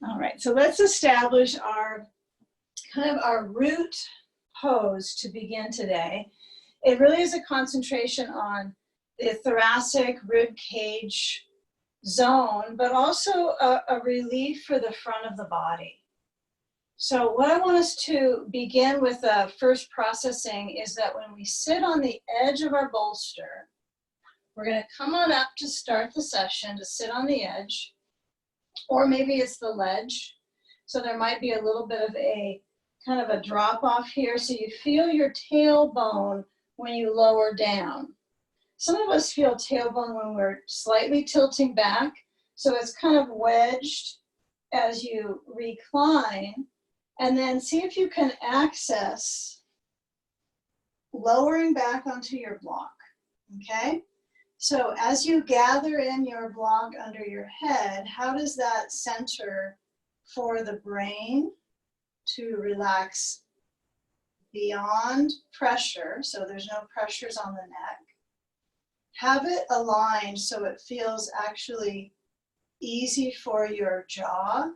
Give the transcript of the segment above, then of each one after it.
All right, so let's establish our our root pose to begin today. It really is a concentration on the thoracic rib cage zone, but also a relief for the front of the body. So what I want us to begin with first processing is that when we sit on the edge of our bolster, we're going to come on up to start the session, to sit on the edge, or maybe it's the ledge. So there might be a little bit of a kind of a drop off here, so you feel your tailbone when you lower down. Some of us feel tailbone when we're slightly tilting back, so it's kind of wedged as you recline, and then see if you can access lowering back onto your block, okay? So as you gather in your block under your head, how does that center for the brain to relax beyond pressure, so there's no pressures on the neck? Have it aligned so it feels actually easy for your jaw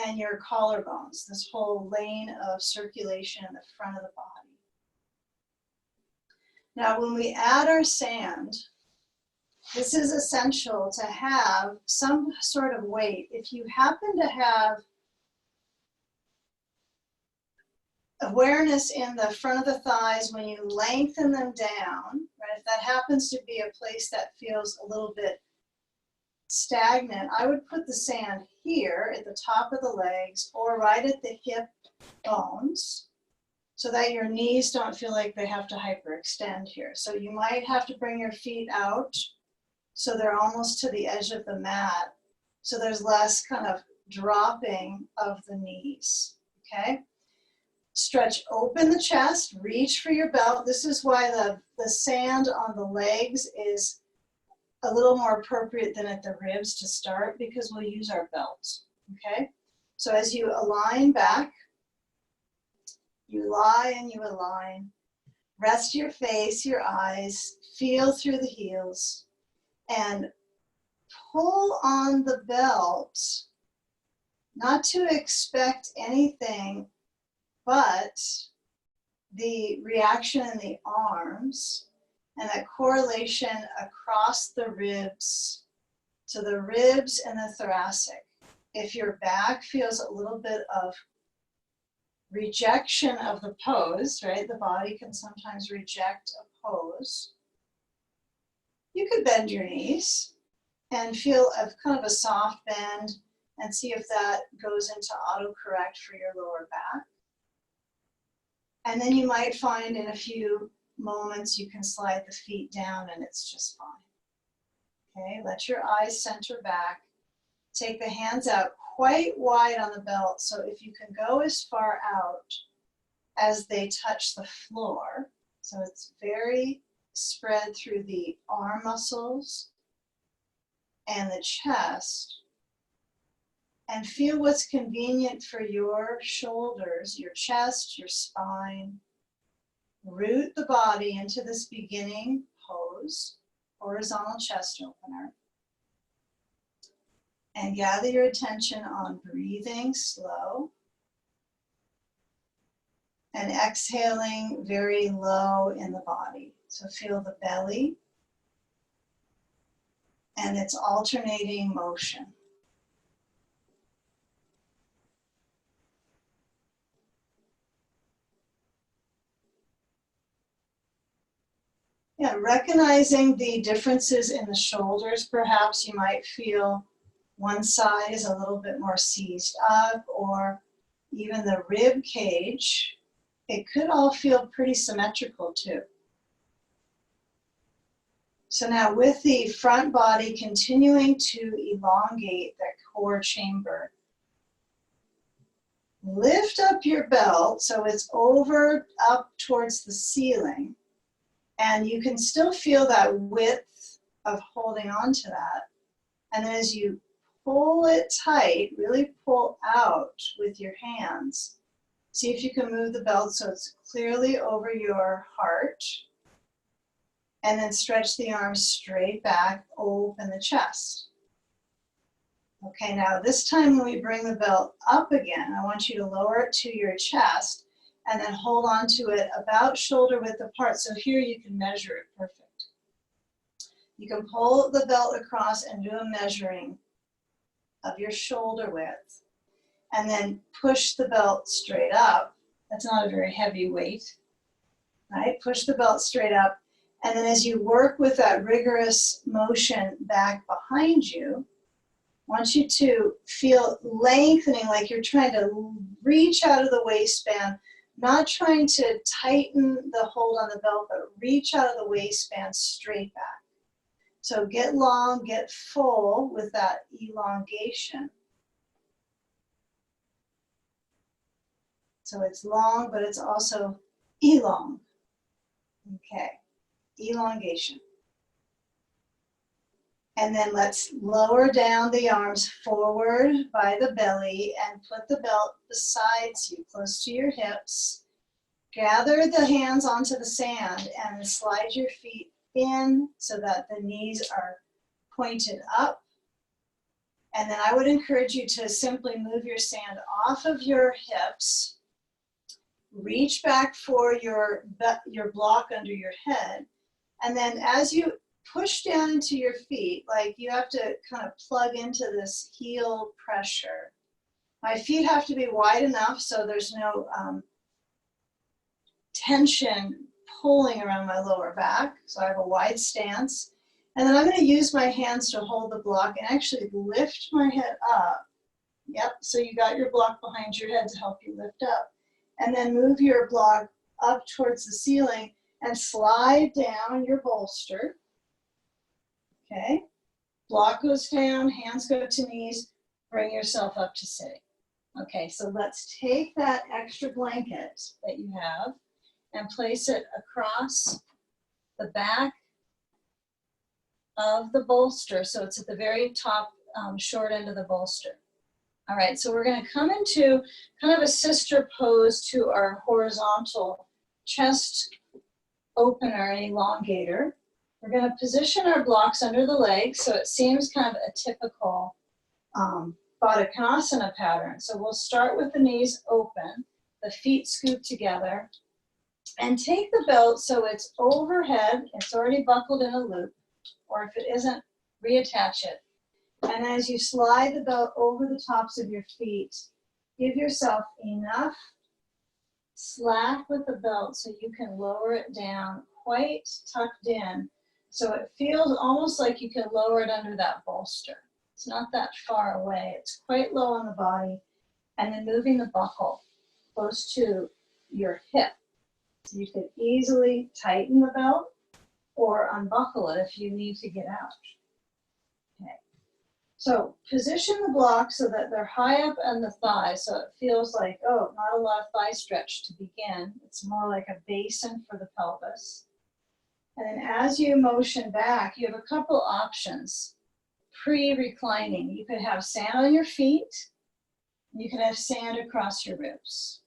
and your collarbones, this whole lane of circulation in the front of the body. Now, when we add our sand, this is essential to have some sort of weight. If you happen to have awareness in the front of the thighs when you lengthen them down, right? If that happens to be a place that feels a little bit stagnant, I would put the sand here at the top of the legs or right at the hip bones so that your knees don't feel like they have to hyperextend here. So you might have to bring your feet out so they're almost to the edge of the mat, so there's less kind of dropping of the knees, okay? Stretch open the chest, reach for your belt. This is why the sand on the legs is a little more appropriate than at the ribs to start, because we'll use our belt, okay? So as you align back, you lie and you align. Rest your face, your eyes, feel through the heels, and pull on the belt, not to expect anything but the reaction in the arms and a correlation across the ribs. So the ribs and the thoracic. If your back feels a little bit of rejection of the pose, right? The body can sometimes reject a pose. You could bend your knees and feel a kind of a soft bend and see if that goes into autocorrect for your lower back. And then you might find in a few moments you can slide the feet down and it's just fine. Okay, let your eyes center back. Take the hands out quite wide on the belt, so if you can go as far out as they touch the floor, so it's very spread through the arm muscles and the chest, and feel what's convenient for your shoulders, your chest, your spine. Root the body into this beginning pose, horizontal chest opener. And gather your attention on breathing slow and exhaling very low in the body. So feel the belly and its alternating motion. Yeah, recognizing the differences in the shoulders, perhaps you might feel one side is a little bit more seized up, or even the rib cage. It could all feel pretty symmetrical too. So now with the front body continuing to elongate that core chamber, lift up your belt so it's over up towards the ceiling, and you can still feel that width of holding on to that. And then as you pull it tight, really pull out with your hands. See if you can move the belt so it's clearly over your heart. And then stretch the arms straight back, open the chest. Okay, now this time when we bring the belt up again, I want you to lower it to your chest and then hold on to it about shoulder width apart. So here you can measure it perfect. You can pull the belt across and do a measuring of your shoulder width and then push the belt straight up. That's not a very heavy weight, right? Push the belt straight up. And then as you work with that rigorous motion back behind you, I want you to feel lengthening, like you're trying to reach out of the waistband, not trying to tighten the hold on the belt, but reach out of the waistband straight back. So get long, get full with that elongation. So it's long, but it's also elong. Okay, elongation. And then let's lower down the arms forward by the belly and put the belt beside you, close to your hips. Gather the hands onto the sand and slide your feet in so that the knees are pointed up. And then I would encourage you to simply move your sand off of your hips. Reach back for your block under your head. And then as you push down into your feet, like you have to kind of plug into this heel pressure. My feet have to be wide enough so there's no tension pulling around my lower back. So I have a wide stance. And then I'm going to use my hands to hold the block and actually lift my head up. Yep, so you got your block behind your head to help you lift up. And then move your block up towards the ceiling and slide down your bolster. Okay, block goes down, hands go to knees, bring yourself up to sitting. Okay, so let's take that extra blanket that you have and place it across the back of the bolster. So it's at the very top short end of the bolster. All right, so we're going to come into kind of a sister pose to our horizontal chest opener and elongator. We're going to position our blocks under the legs so it seems kind of a typical Baddha pattern. So we'll start with the knees open, the feet scoop together, and take the belt so it's overhead, it's already buckled in a loop, or if it isn't, reattach it. And as you slide the belt over the tops of your feet, give yourself enough slack with the belt so you can lower it down quite tucked in. So it feels almost like you can lower it under that bolster. It's not that far away. It's quite low on the body. And then moving the buckle close to your hip. So you could easily tighten the belt or unbuckle it if you need to get out. Okay. So position the blocks so that they're high up on the thighs, so it feels like, oh, not a lot of thigh stretch to begin. It's more like a basin for the pelvis. And then as you motion back, you have a couple options. Pre-reclining, you could have sand on your feet. You could have sand across your ribs.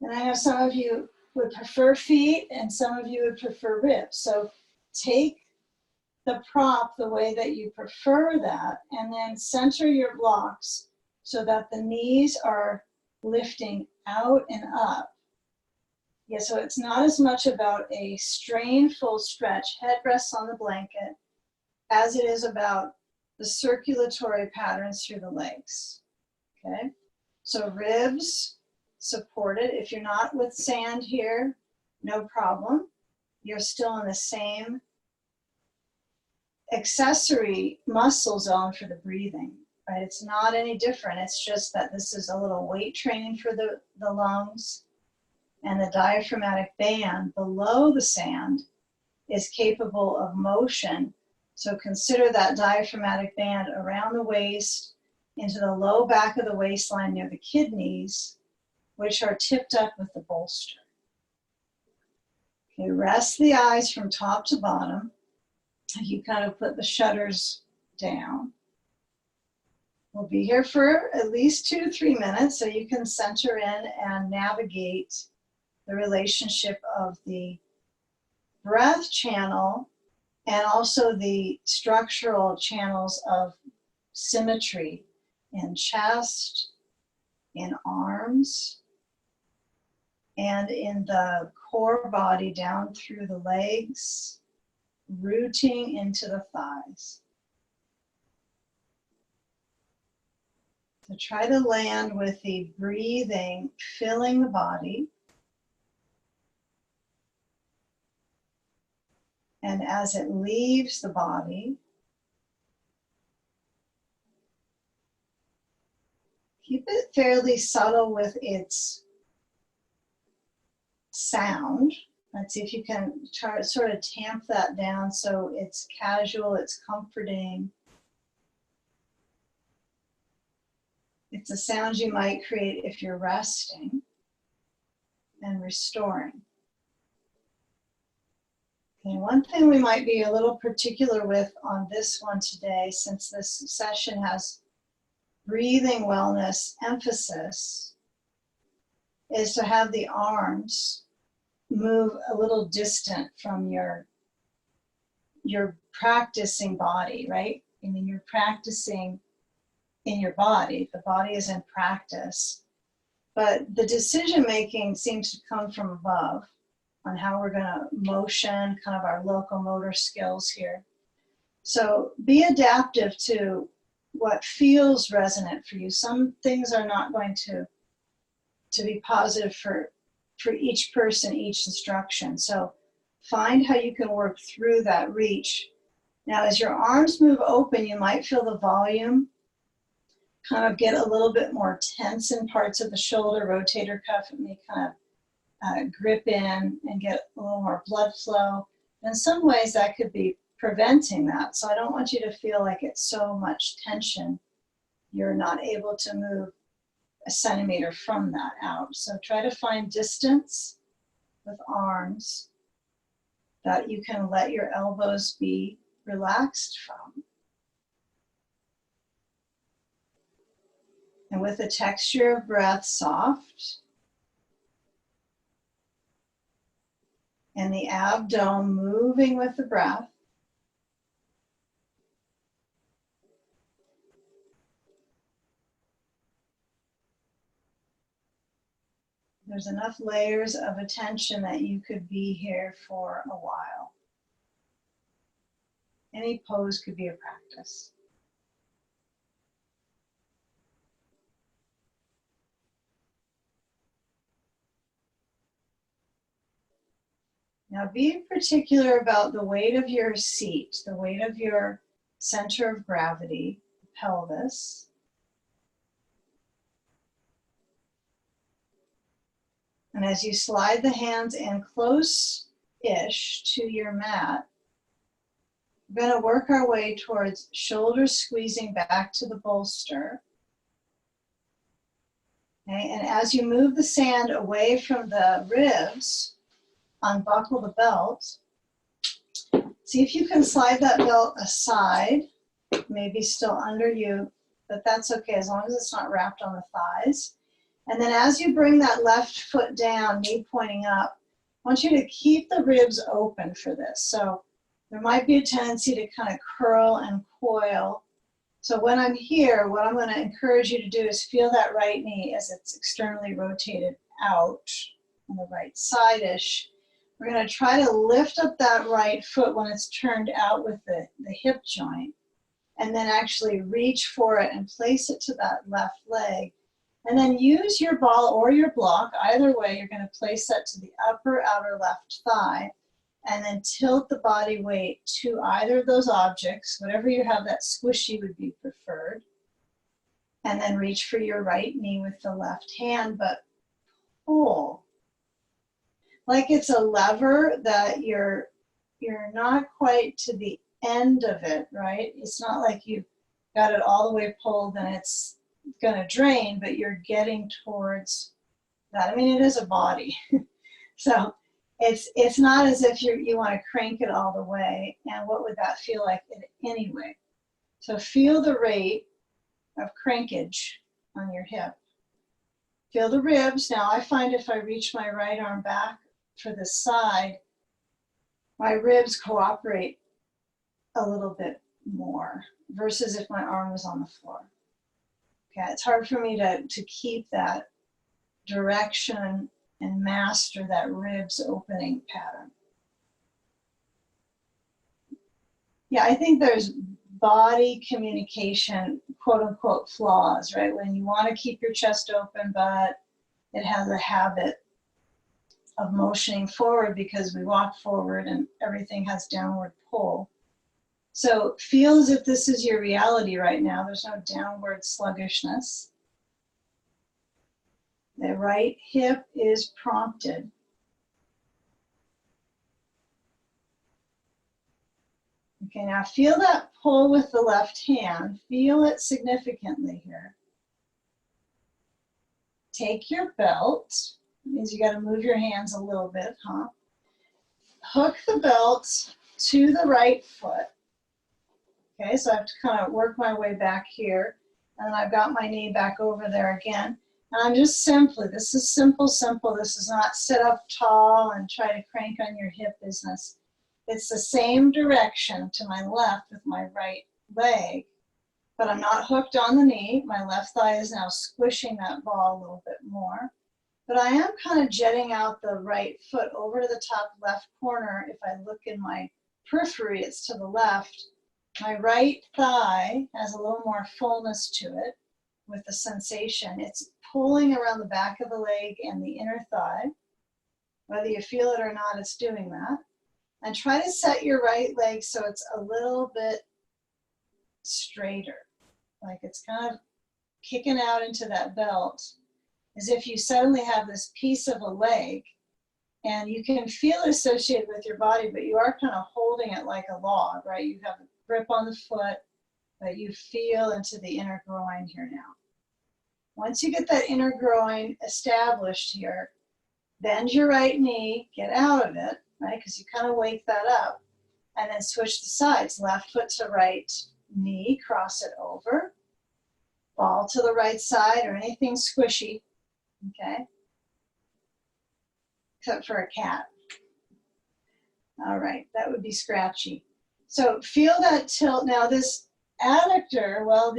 And I know some of you would prefer feet and some of you would prefer ribs. So take the prop the way that you prefer that, and then center your blocks so that the knees are lifting out and up. Yeah, so it's not as much about a strained full stretch, head rests on the blanket, as it is about the circulatory patterns through the legs. Okay, so ribs supported. If you're not with sand here, no problem. You're still in the same accessory muscle zone for the breathing, right? It's not any different. It's just that this is a little weight training for the lungs, and the diaphragmatic band below the sand is capable of motion. So consider that diaphragmatic band around the waist into the low back of the waistline near the kidneys, which are tipped up with the bolster. Okay, rest the eyes from top to bottom. You kind of put the shutters down. We'll be here for at least 2 to 3 minutes so you can center in and navigate the relationship of the breath channel and also the structural channels of symmetry in chest, in arms, and in the core body down through the legs, rooting into the thighs. So try to land with the breathing, filling the body. And as it leaves the body, keep it fairly subtle with its sound. Let's see if you can try to sort of tamp that down so it's casual, it's comforting. It's a sound you might create if you're resting and restoring. Okay, one thing we might be a little particular with on this one today, since this session has breathing wellness emphasis, is to have the arms move a little distant from your practicing body, right? I mean, you're practicing in your body. The body is in practice. But the decision making seems to come from above on how we're going to motion, kind of our locomotor skills here. So be adaptive to what feels resonant for you. Some things are not going to be positive for each person, each instruction. So find how you can work through that reach. Now, as your arms move open, you might feel the volume kind of get a little bit more tense in parts of the shoulder, rotator cuff. It may kind of grip in and get a little more blood flow. In some ways, that could be preventing that. So I don't want you to feel like it's so much tension you're not able to move a centimeter from that out. So try to find distance with arms that you can let your elbows be relaxed from. And with the texture of breath soft, and the abdomen moving with the breath, there's enough layers of attention that you could be here for a while. Any pose could be a practice. Now be particular about the weight of your seat, the weight of your center of gravity, pelvis. And as you slide the hands in close-ish to your mat, we're going to work our way towards shoulders squeezing back to the bolster. Okay, and as you move the sand away from the ribs, unbuckle the belt. See if you can slide that belt aside, maybe still under you, but that's okay as long as it's not wrapped on the thighs. And then as you bring that left foot down, knee pointing up, I want you to keep the ribs open for this. So there might be a tendency to kind of curl and coil. So when I'm here, what I'm going to encourage you to do is feel that right knee as it's externally rotated out on the right side-ish. We're going to try to lift up that right foot when it's turned out with the hip joint, and then actually reach for it and place it to that left leg. And then use your ball or your block, either way, you're going to place that to the upper outer left thigh, and then tilt the body weight to either of those objects, whatever you have that squishy would be preferred. And then reach for your right knee with the left hand, but pull. Like it's a lever that you're not quite to the end of it, right? It's not like you've got it all the way pulled and it's going to drain, but you're getting towards that. I mean, it is a body. So it's not as if you want to crank it all the way. And what would that feel like anyway? So feel the rate of crankage on your hip. Feel the ribs. Now I find if I reach my right arm back for the side, my ribs cooperate a little bit more. versus if my arm was on the floor. Okay, it's hard for me to keep that direction and master that ribs opening pattern. Yeah, I think there's body communication, quote unquote, flaws, right? When you want to keep your chest open, but it has a habit of motioning forward because we walk forward and everything has downward pull. So feel as if this is your reality right now. There's no downward sluggishness. The right hip is prompted. Okay, now feel that pull with the left hand. Feel it significantly here. Take your belt. That means you got to move your hands a little bit, huh? Hook the belt to the right foot. Okay, so I have to kind of work my way back here. And I've got my knee back over there again. And I'm just simply, this is simple. This is not sit up tall and try to crank on your hip business. It's the same direction to my left with my right leg, but I'm not hooked on the knee. My left thigh is now squishing that ball a little bit more. But I am kind of jetting out the right foot over to the top left corner. If I look in my periphery, it's to the left. My right thigh has a little more fullness to it with the sensation. It's pulling around the back of the leg and the inner thigh. Whether you feel it or not, it's doing that. And try to set your right leg so it's a little bit straighter. Like it's kind of kicking out into that belt, as if you suddenly have this piece of a leg and you can feel it associated with your body, but you are kind of holding it like a log, right? You have a grip on the foot, but you feel into the inner groin here now. Once you get that inner groin established here, bend your right knee, get out of it, right? Because you kind of wake that up, and then switch the sides, left foot to right knee, cross it over, ball to the right side or anything squishy, okay? Except for a cat. All right, that would be scratchy. So feel that tilt. Now this adductor, well,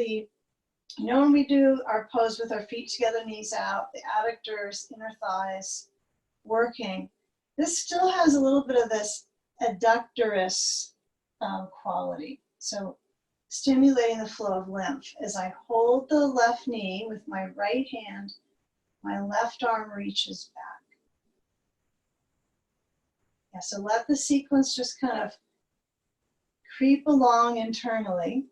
when we do our pose with our feet together, knees out, the adductors, inner thighs working, this still has a little bit of this adductorous quality. So stimulating the flow of lymph. As I hold the left knee with my right hand, my left arm reaches back. Yeah, so let the sequence just kind of creep along internally.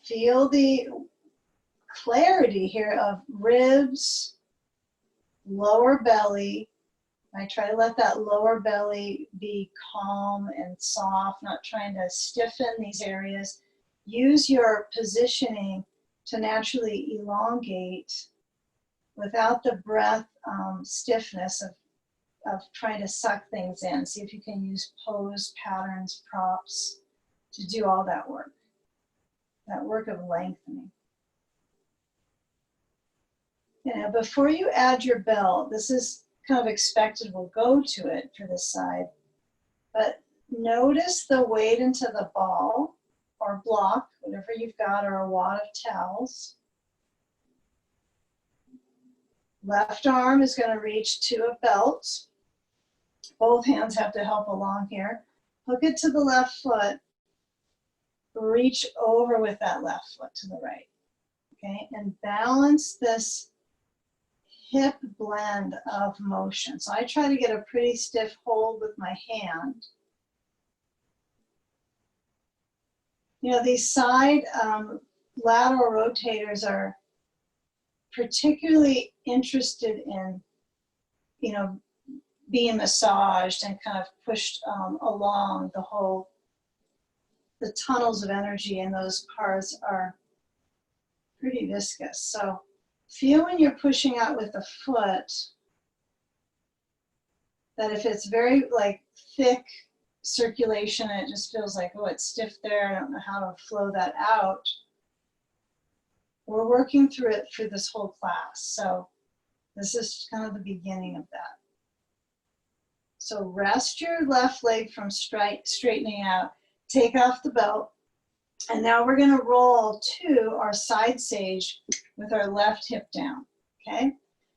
Feel the clarity here of ribs, lower belly. I try to let that lower belly be calm and soft, not trying to stiffen these areas. Use your positioning to naturally elongate without the breath stiffness of trying to suck things in. See if you can use pose, patterns, props to do all that work of lengthening. You know, before you add your belt, this is kind of expected, we'll go to it for this side, but notice the weight into the ball or block, whatever you've got, or a wad of towels. Left arm is going to reach to a belt. Both hands have to help along here. Hook it to the left foot. Reach over with that left foot to the right. Okay, and balance this hip blend of motion. So I try to get a pretty stiff hold with my hand. You know, these side lateral rotators are particularly interested in, you know, being massaged and kind of pushed along the tunnels of energy in those parts are pretty viscous. So feel when you're pushing out with the foot that if it's very like thick circulation and it just feels like, oh, it's stiff there, I don't know how to flow that out. We're working through it for this whole class. So this is kind of the beginning of that. So rest your left leg from straightening out. Take off the belt. And now we're going to roll to our side sage with our left hip down, okay?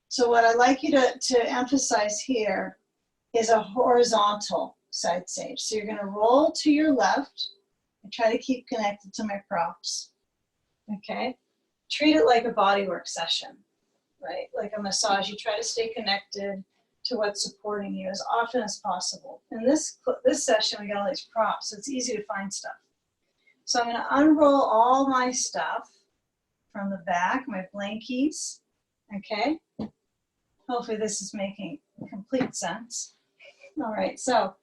So what I'd like you to emphasize here is a horizontal side sage. So you're going to roll to your left and try to keep connected to my props, okay? Treat it like a bodywork session, right? Like a massage. You try to stay connected to what's supporting you as often as possible. In this session, we got all these props, so it's easy to find stuff. So I'm going to unroll all my stuff from the back, my blankies, okay? Hopefully this is making complete sense. All right, so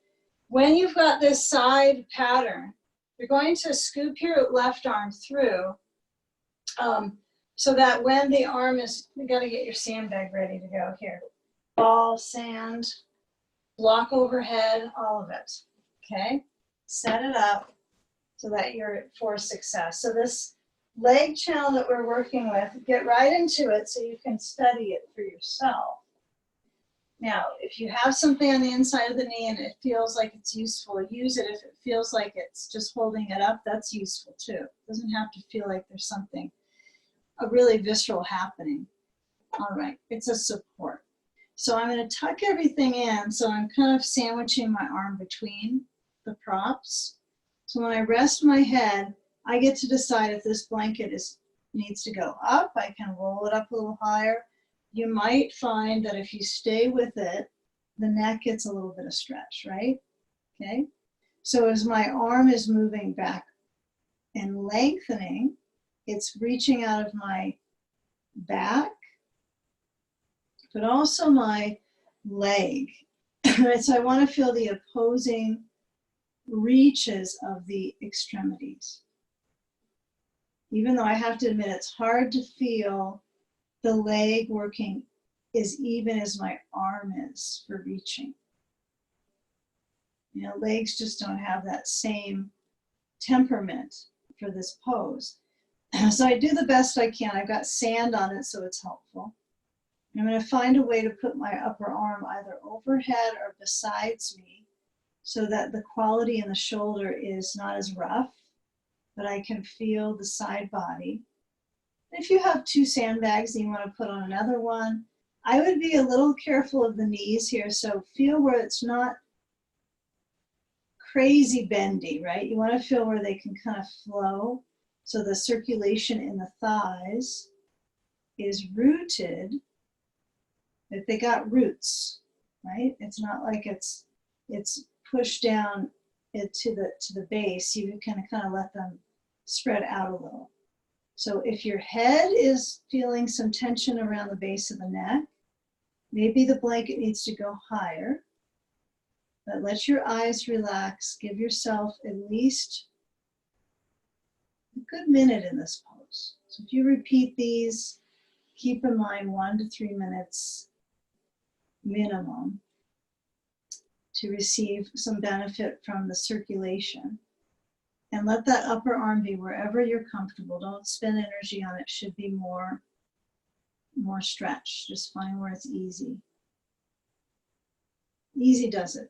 when you've got this side pattern, you're going to scoop your left arm through so that when the arm is, you got to get your sandbag ready to go here. Ball, sand, block overhead, all of it, okay? Set it up so that you're for success. So this leg channel that we're working with, get right into it so you can study it for yourself. Now, if you have something on the inside of the knee and it feels like it's useful, use it. If it feels like it's just holding it up, that's useful too. It doesn't have to feel like there's something, a really visceral happening. All right, it's a support. So I'm going to tuck everything in, so I'm kind of sandwiching my arm between the props. So when I rest my head, I get to decide if this blanket needs to go up. I can roll it up a little higher. You might find that if you stay with it, the neck gets a little bit of stretch, right? Okay. So as my arm is moving back and lengthening, it's reaching out of my back, but also my leg. So I want to feel the opposing reaches of the extremities. Even though I have to admit it's hard to feel the leg working as even as my arm is for reaching. You know, legs just don't have that same temperament for this pose. So I do the best I can. I've got sand on it, so it's helpful. I'm going to find a way to put my upper arm either overhead or besides me so that the quality in the shoulder is not as rough, but I can feel the side body. If you have two sandbags and you want to put on another one, I would be a little careful of the knees here. So feel where it's not crazy bendy, right? You want to feel where they can kind of flow. So the circulation in the thighs is rooted, if they got roots, right? It's not like it's pushed down to the base. You can kind of let them spread out a little. So if your head is feeling some tension around the base of the neck, maybe the blanket needs to go higher, but let your eyes relax. Give yourself at least a good minute in this pose. So if you repeat these, keep in mind 1 to 3 minutes minimum to receive some benefit from the circulation. And let that upper arm be wherever you're comfortable. Don't spend energy on it. Should be more stretch. Just find where it's easy. Easy does it.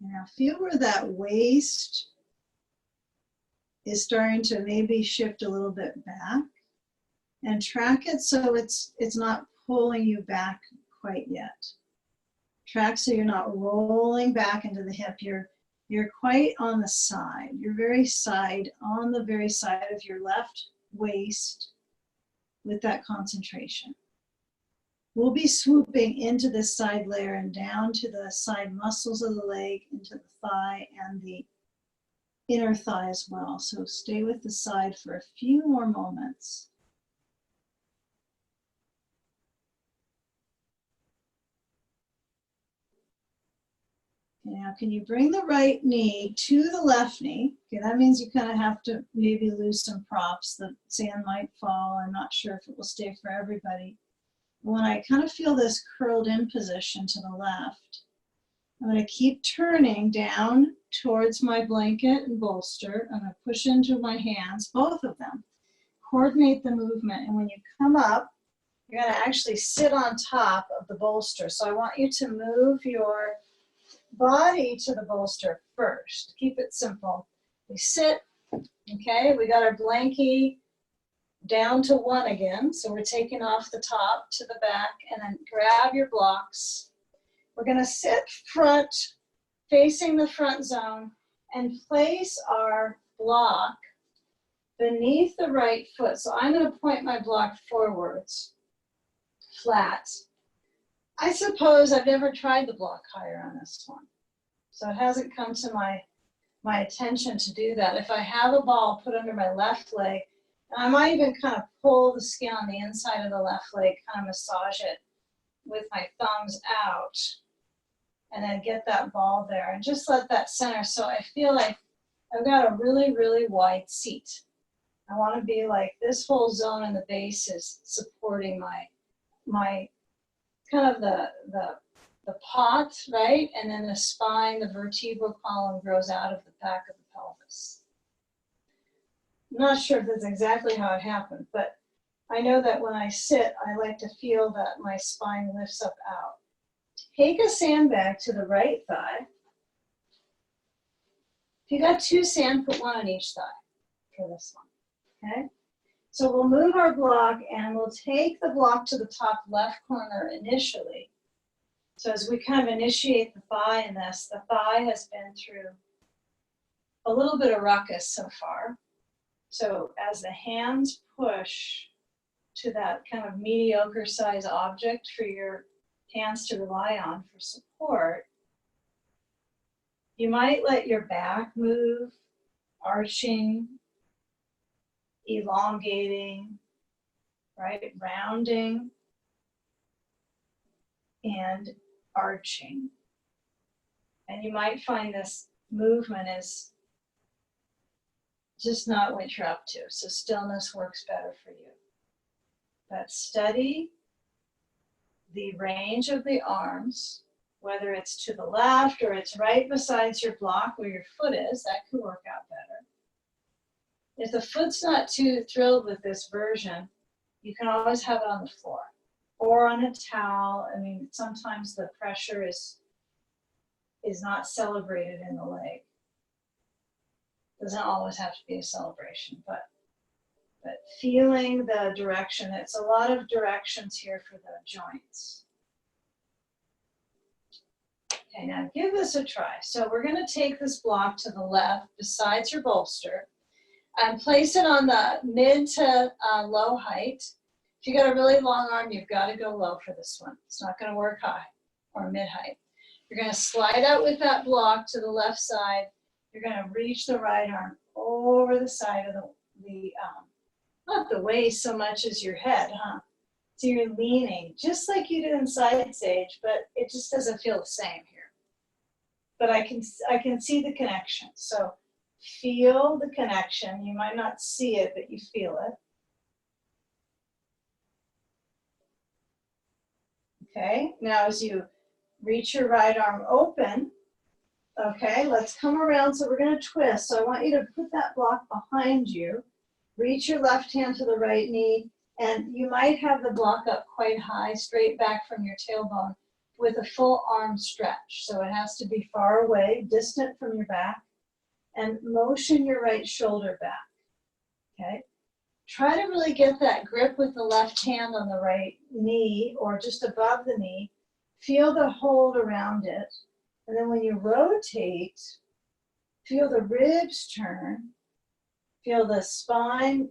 Now feel where that waist is starting to maybe shift a little bit back, and track it so it's not pulling you back quite yet. Track so you're not rolling back into the hip. You're quite on the side. You're very side, on the very side of your left waist with that concentration. We'll be swooping into this side layer and down to the side muscles of the leg, into the thigh and the inner thigh as well. So stay with the side for a few more moments. Now, can you bring the right knee to the left knee? Okay, that means you kind of have to maybe lose some props. The sand might fall. I'm not sure if it will stay for everybody. When I kind of feel this curled in position to the left, I'm going to keep turning down towards my blanket and bolster. I'm going to push into my hands, both of them. Coordinate the movement, and when you come up, you're going to actually sit on top of the bolster. So I want you to move your body to the bolster first. Keep it simple. We sit, okay, we got our blankie down to 1 again. So we're taking off the top to the back, and then grab your blocks. We're going to sit front, facing the front zone, and place our block beneath the right foot. So I'm going to point my block forwards, flat. I suppose I've never tried the block higher on this one, so it hasn't come to my attention to do that. If I have a ball put under my left leg, and I might even kind of pull the skin on the inside of the left leg, kind of massage it with my thumbs out, and then get that ball there, and just let that center. So I feel like I've got a really, really wide seat. I want to be like this whole zone in the base is supporting my kind of the pot, right? And then the spine, the vertebral column grows out of the back of the pelvis. I'm not sure if that's exactly how it happened, but I know that when I sit, I like to feel that my spine lifts up out. Take a sandbag to the right thigh. If you got 2 sand, put 1 on each thigh for this one. Okay, so we'll move our block, and we'll take the block to the top left corner initially. So as we kind of initiate the thigh in this, the thigh has been through a little bit of ruckus so far. So as the hands push to that kind of mediocre size object for your hands to rely on for support, you might let your back move, arching, elongating, right? Rounding and arching. And you might find this movement is just not what you're up to. So stillness works better for you. But study the range of the arms, whether it's to the left or it's right beside your block where your foot is, that could work out better. If the foot's not too thrilled with this version, you can always have it on the floor or on a towel. I mean, sometimes the pressure is not celebrated in the leg. Doesn't always have to be a celebration, but feeling the direction. It's a lot of directions here for the joints. Okay, now give this a try. So we're going to take this block to the left besides your bolster and place it on the mid to low height. If you got a really long arm, you've got to go low for this one. It's not going to work high or mid height. You're going to slide out with that block to the left side. You're going to reach the right arm over the side of the not the waist so much as your head, huh? So you're leaning, just like you did in side stage, but it just doesn't feel the same here. But I can see the connection. So feel the connection. You might not see it, but you feel it. Okay, now as you reach your right arm open, okay, let's come around. So we're going to twist. So I want you to put that block behind you. Reach your left hand to the right knee, and you might have the block up quite high, straight back from your tailbone with a full arm stretch. So it has to be far away, distant from your back, and motion your right shoulder back, okay? Try to really get that grip with the left hand on the right knee or just above the knee. Feel the hold around it. And then when you rotate, feel the ribs turn. Feel the spine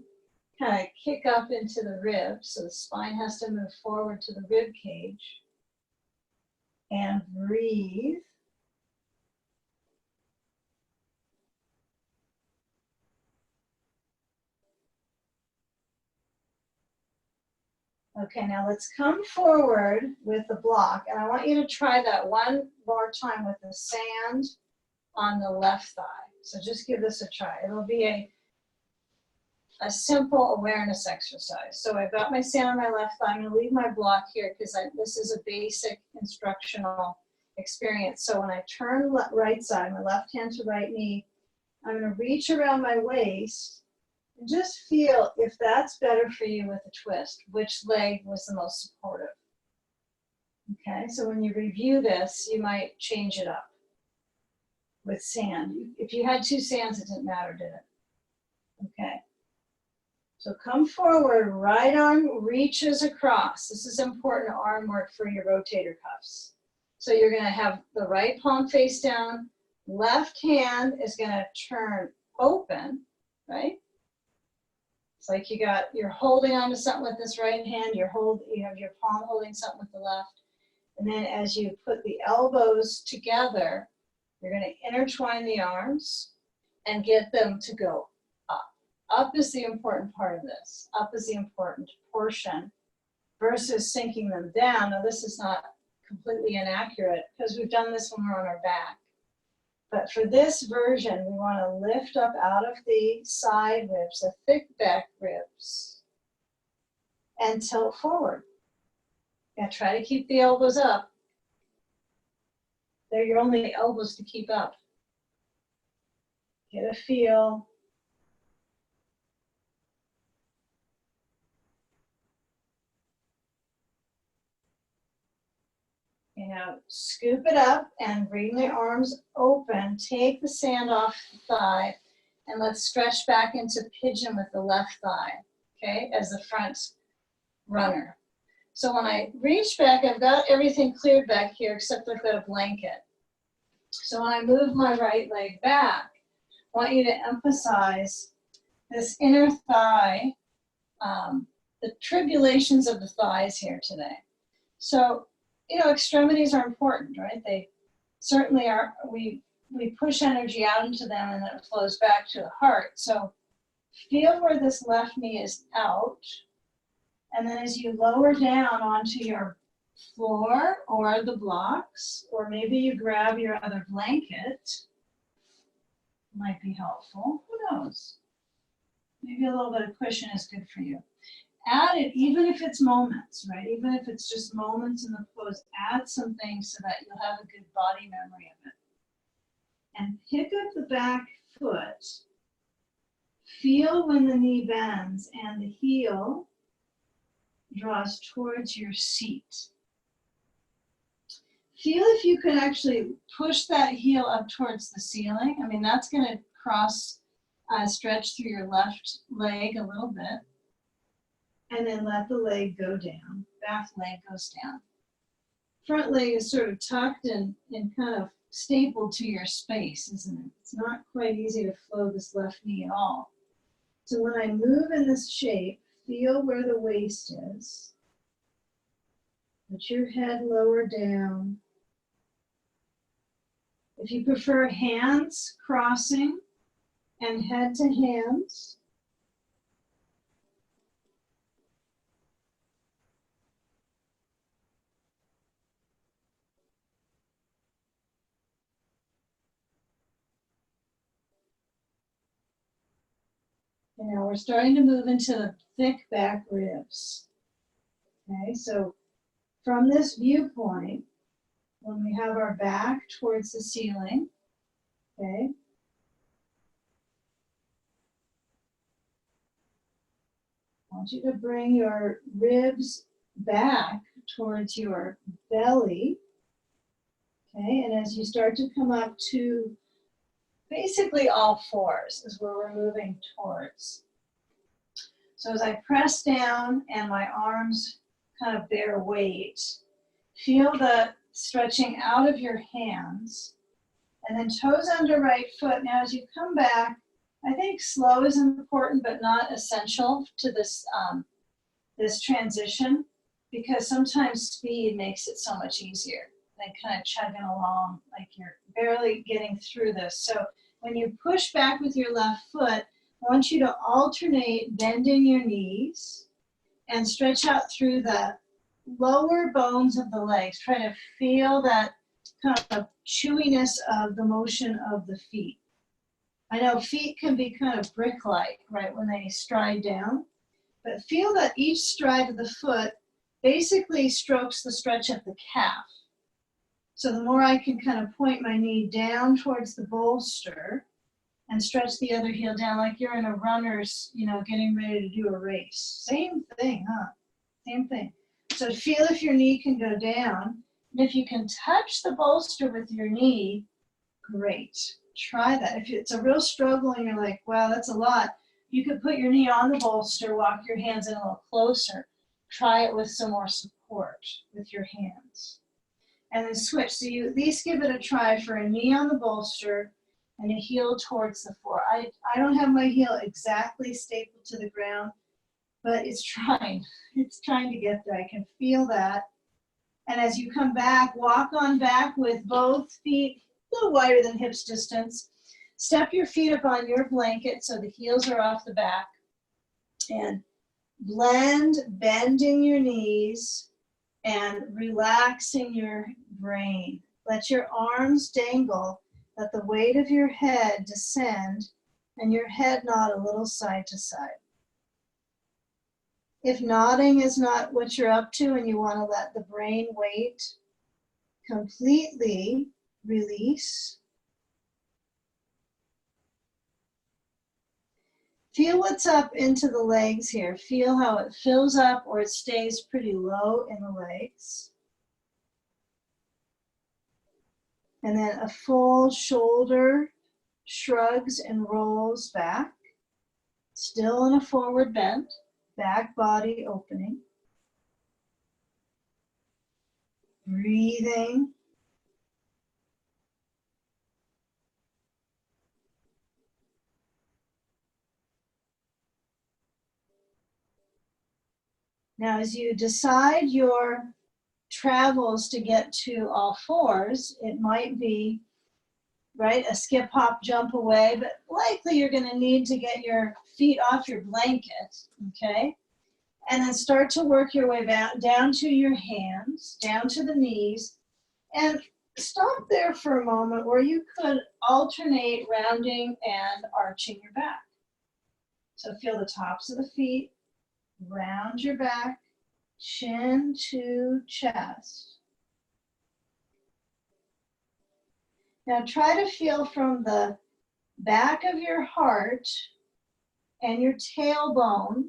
kind of kick up into the ribs. So the spine has to move forward to the rib cage. And breathe. Okay, now let's come forward with the block. And I want you to try that one more time with the sand on the left thigh. So just give this a try. It'll be a a simple awareness exercise. So I've got my sand on my left thigh. I'm going to leave my block here because this is a basic instructional experience. So when I turn right side, my left hand to right knee, I'm going to reach around my waist and just feel if that's better for you with a twist, which leg was the most supportive. Okay, so when you review this, you might change it up with sand. If you had two sands, it didn't matter, did it? Okay. So come forward, right arm reaches across. This is important arm work for your rotator cuffs. So you're going to have the right palm face down, left hand is going to turn open, right? It's like you're holding onto something with this right hand, you have your palm holding something with the left. And then as you put the elbows together, you're going to intertwine the arms and get them to go up. Up is the important part of this. Up is the important portion versus sinking them down. Now this is not completely inaccurate because we've done this when we're on our back. But for this version, we want to lift up out of the side ribs, the thick back ribs, and tilt forward. Yeah, try to keep the elbows up. They're your only elbows to keep up. Get a feel. You know, scoop it up and bring the arms open. Take the sand off the thigh and let's stretch back into pigeon with the left thigh, okay, as the front runner. So when I reach back, I've got everything cleared back here except I've got a blanket. So when I move my right leg back, I want you to emphasize this inner thigh, the tribulations of the thighs here today. So, you know, extremities are important, right? They certainly are. We push energy out into them and then it flows back to the heart. So feel where this left knee is out. And then as you lower down onto your floor or the blocks, or maybe you grab your other blanket, might be helpful. Who knows? Maybe a little bit of cushion is good for you. Add it, even if it's moments, right? Even if it's just moments in the pose, add some things so that you'll have a good body memory of it. And pick up the back foot. Feel when the knee bends and the heel draws towards your seat. Feel if you can actually push that heel up towards the ceiling. I mean, that's going to stretch through your left leg a little bit. And then let the leg go down. Back leg goes down. Front leg is sort of tucked and kind of stapled to your space, isn't it? It's not quite easy to flow this left knee at all. So when I move in this shape, feel where the waist is. Put your head lower down. If you prefer hands crossing and head to hands, and now we're starting to move into the thick back ribs. Okay, so from this viewpoint, when we have our back towards the ceiling, okay, I want you to bring your ribs back towards your belly, okay, and as you start to come up to basically all fours is where we're moving towards. So as I press down and my arms kind of bear weight, feel the stretching out of your hands and then toes under right foot. Now as you come back, I think slow is important but not essential to this, this transition, because sometimes speed makes it so much easier than kind of chugging along like you're barely getting through this. So when you push back with your left foot, I want you to alternate bending your knees and stretch out through the lower bones of the legs. Try to feel that kind of chewiness of the motion of the feet. I know feet can be kind of brick-like, right, when they stride down, but feel that each stride of the foot basically strokes the stretch at the calf. So the more I can kind of point my knee down towards the bolster and stretch the other heel down like you're in a runner's, getting ready to do a race. Same thing, huh? Same thing. So feel if your knee can go down. And if you can touch the bolster with your knee, great. Try that. If it's a real struggle and you're like, wow, that's a lot, you could put your knee on the bolster, walk your hands in a little closer. Try it with some more support with your hands. And then switch. So you at least give it a try for a knee on the bolster and a heel towards the floor. I don't have my heel exactly stapled to the ground, but it's trying. It's trying to get there. I can feel that. And as you come back, walk on back with both feet a little wider than hips distance. Step your feet up on your blanket so the heels are off the back. And blend, bending your knees and relaxing your brain. Let your arms dangle. Let the weight of your head descend and your head nod a little side to side. If nodding is not what you're up to and you want to let the brain weight completely release, feel what's up into the legs here. Feel how it fills up or it stays pretty low in the legs. And then a full shoulder shrugs and rolls back, still in a forward bend, back body opening. Breathing. Now, as you decide your travels to get to all fours, it might be, right, a skip, hop, jump away, but likely you're going to need to get your feet off your blanket, okay? And then start to work your way down to your hands, down to the knees, and stop there for a moment where you could alternate rounding and arching your back. So feel the tops of the feet, round your back, chin to chest. Now try to feel from the back of your heart and your tailbone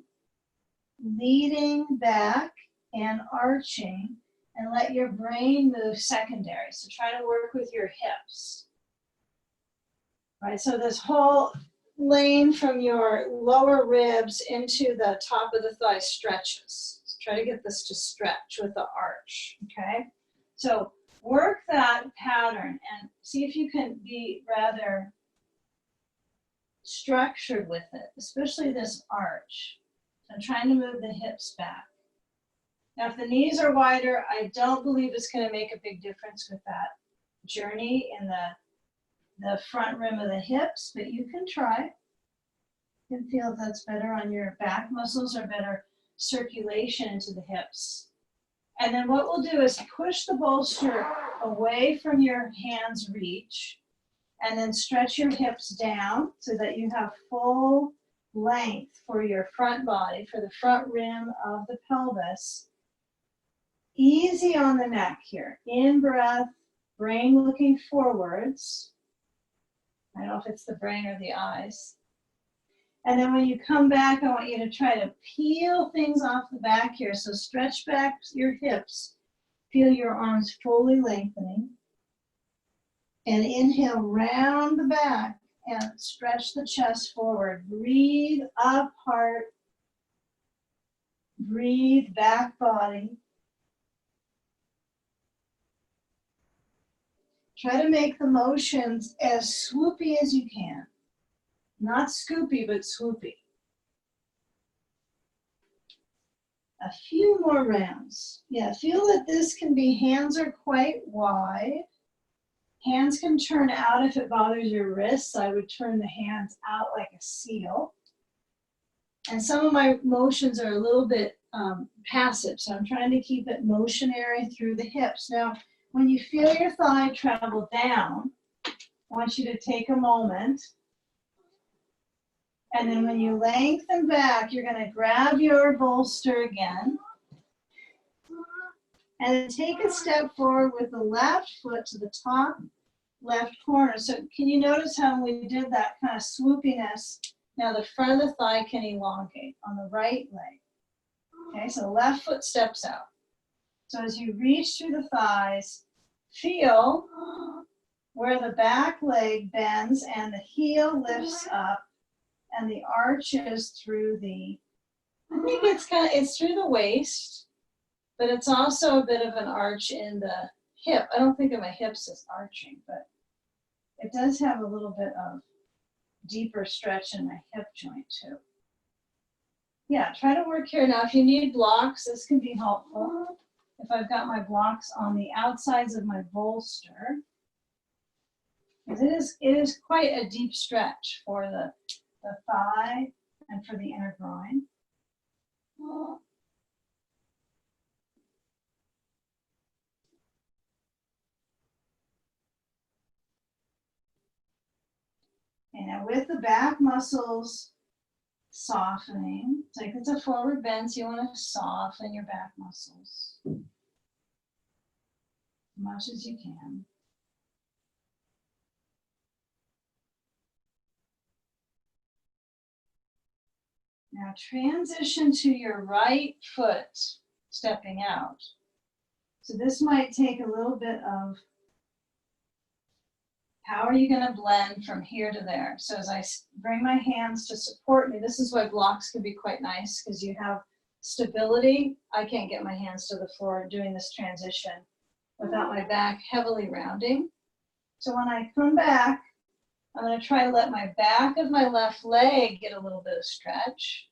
leading back and arching, and let your brain move secondary. So try to work with your hips. Right, so this whole lane from your lower ribs into the top of the thigh stretches. So try to get this to stretch with the arch, okay? So work that pattern and see if you can be rather structured with it, especially this arch. So I'm trying to move the hips back. Now, if the knees are wider, I don't believe it's going to make a big difference with that journey in the front rim of the hips, but you can try. You can feel if that's better on your back muscles or better circulation into the hips. And then what we'll do is push the bolster away from your hand's reach and then stretch your hips down so that you have full length for your front body, for the front rim of the pelvis. Easy on the neck here. In breath, brain looking forwards. I don't know if it's the brain or the eyes. And then when you come back, I want you to try to peel things off the back here. So stretch back your hips. Feel your arms fully lengthening. And inhale, round the back and stretch the chest forward. Breathe up, heart. Breathe back, body. Try to make the motions as swoopy as you can. Not scoopy, but swoopy. A few more rounds. Yeah, feel that this can be, hands are quite wide. Hands can turn out if it bothers your wrists. I would turn the hands out like a seal. And some of my motions are a little bit passive, so I'm trying to keep it motionary through the hips. Now, when you feel your thigh travel down, I want you to take a moment And then when you lengthen back, you're going to grab your bolster again. And then take a step forward with the left foot to the top left corner. So can you notice how when we did that kind of swoopiness, now the front of the thigh can elongate on the right leg. Okay, so the left foot steps out. So as you reach through the thighs, feel where the back leg bends and the heel lifts up and the arch is through the, I think it's through the waist, but it's also a bit of an arch in the hip. I don't think of my hips as arching, but it does have a little bit of deeper stretch in my hip joint too. Yeah, try to work here. Now, if you need blocks, this can be helpful. If I've got my blocks on the outsides of my bolster, because it is quite a deep stretch for the thigh and for the inner groin. And now with the back muscles softening, it's like it's a forward bend, so you want to soften your back muscles as much as you can. Now transition to your right foot stepping out. So this might take a little bit of, how are you going to blend from here to there? So as I bring my hands to support me, this is why blocks can be quite nice because you have stability. I can't get my hands to the floor doing this transition without my back heavily rounding. So when I come back, I'm going to try to let my back of my left leg get a little bit of stretch.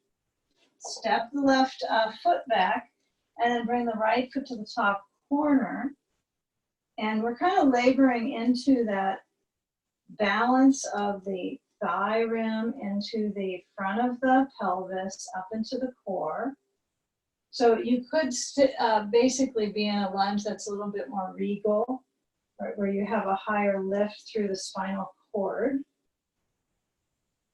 Step the left foot back and then bring the right foot to the top corner. And we're kind of laboring into that balance of the thigh rim into the front of the pelvis up into the core. So you could basically be in a lunge that's a little bit more regal, right, where you have a higher lift through the spinal cord.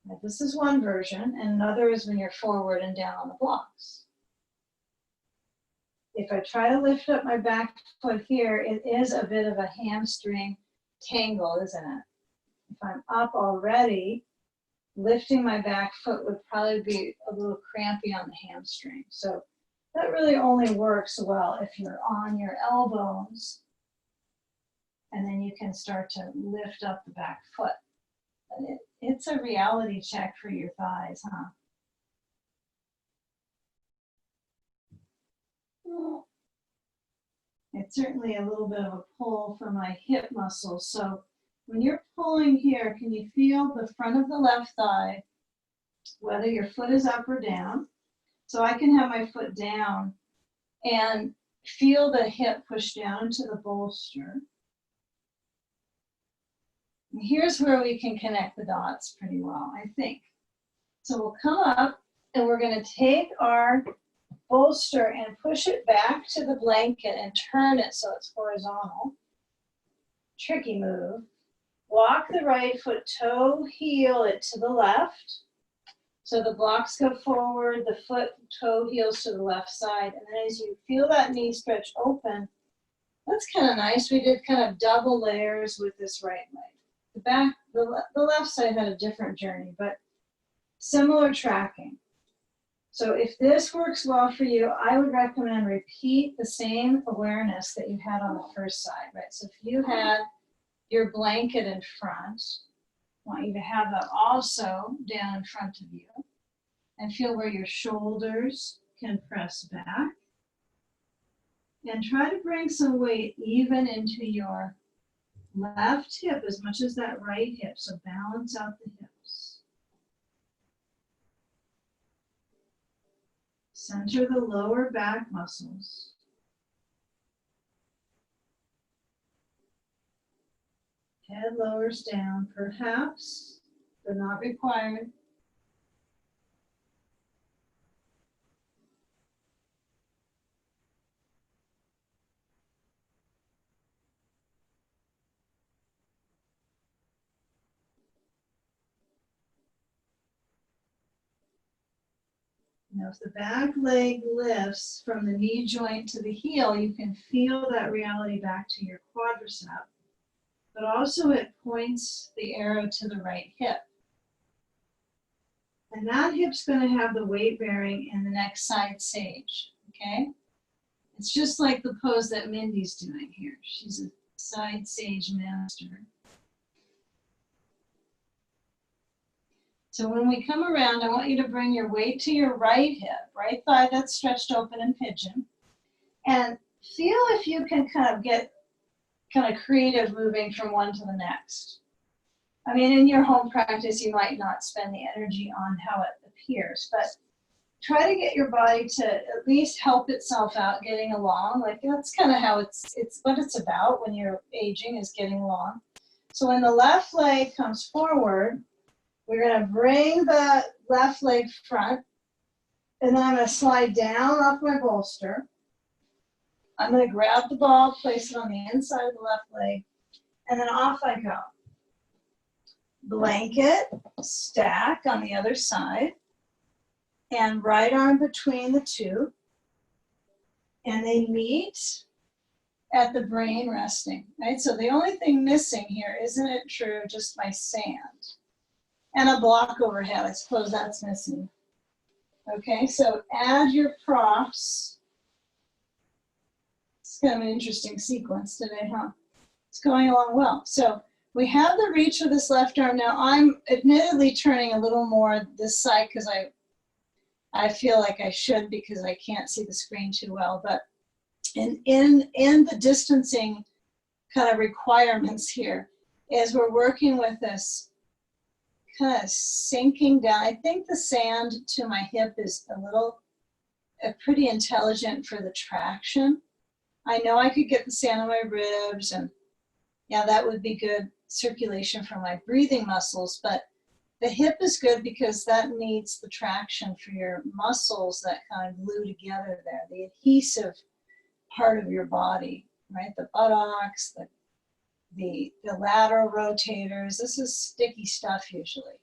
Now, this is one version, and another is when you're forward and down on the blocks. If I try to lift up my back foot here, it is a bit of a hamstring tangle, isn't it? If I'm up already, lifting my back foot would probably be a little crampy on the hamstring. So that really only works well if you're on your elbows, and then you can start to lift up the back foot. But it's a reality check for your thighs, huh? It's certainly a little bit of a pull for my hip muscles. So when you're pulling here, can you feel the front of the left thigh, whether your foot is up or down? So I can have my foot down and feel the hip push down into the bolster. And here's where we can connect the dots pretty well, I think. So we'll come up and we're going to take our bolster and push it back to the blanket and turn it so it's horizontal. Tricky move. Walk the right foot, toe, heel it to the left. So the blocks go forward, the foot, toe, heels to the left side. And then as you feel that knee stretch open, that's kind of nice. We did kind of double layers with this right leg. The left side had a different journey, but similar tracking. So if this works well for you, I would recommend repeat the same awareness that you had on the first side, right? So if you had your blanket in front, I want you to have that also down in front of you and feel where your shoulders can press back. And try to bring some weight even into your left hip as much as that right hip, so balance out the hips. Center the lower back muscles. Head lowers down, perhaps, but not required. Now, if the back leg lifts from the knee joint to the heel, you can feel that reality back to your quadricep, but also it points the arrow to the right hip. And that hip's going to have the weight bearing in the next side sage, okay? It's just like the pose that Mindy's doing here. She's a side sage master. So when we come around, I want you to bring your weight to your right hip, right thigh that's stretched open in pigeon, and feel if you can kind of get kind of creative moving from one to the next. I mean, in your home practice, you might not spend the energy on how it appears, but try to get your body to at least help itself out getting along. Like that's kind of how it's what it's about when you're aging, is getting along. So when the left leg comes forward, we're going to bring the left leg front, and then I'm going to slide down off my bolster. I'm going to grab the ball, place it on the inside of the left leg, and then off I go. Blanket, stack on the other side, and right arm between the two, and they meet at the brain resting, right? So the only thing missing here, isn't it true, just my sand and a block overhead. I suppose that's missing. Okay, so add your props. It's kind of an interesting sequence today, huh? It's going along well. So we have the reach of this left arm. Now I'm admittedly turning a little more this side because I feel like I should, because I can't see the screen too well. But in the distancing kind of requirements here is we're working with this kind of sinking down. I think the sand to my hip is pretty intelligent for the traction. I know I could get the sand on my ribs, and yeah, that would be good circulation for my breathing muscles, but the hip is good because that needs the traction for your muscles that kind of glue together there, the adhesive part of your body, right? The buttocks, the lateral rotators. This is sticky stuff usually.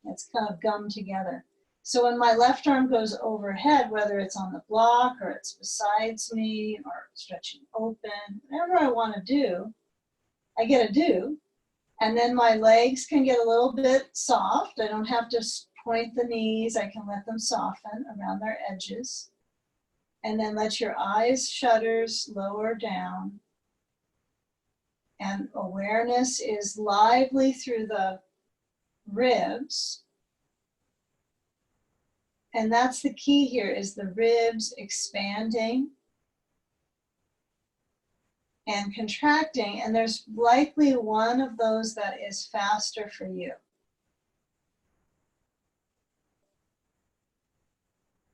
It's kind of gummed together. So when my left arm goes overhead, whether it's on the block or it's besides me or stretching open, whatever I want to do, I get to do. And then my legs can get a little bit soft. I don't have to point the knees. I can let them soften around their edges. And then let your eyes shutters lower down. And awareness is lively through the ribs. And that's the key here, is the ribs expanding and contracting, and there's likely one of those that is faster for you.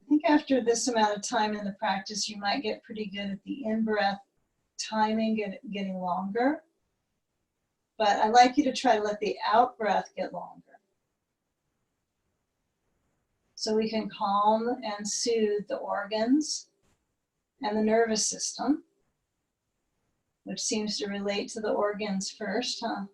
I think after this amount of time in the practice, you might get pretty good at the in-breath timing getting longer, but I'd like you to try to let the out-breath get longer, so we can calm and soothe the organs and the nervous system, which seems to relate to the organs first, huh?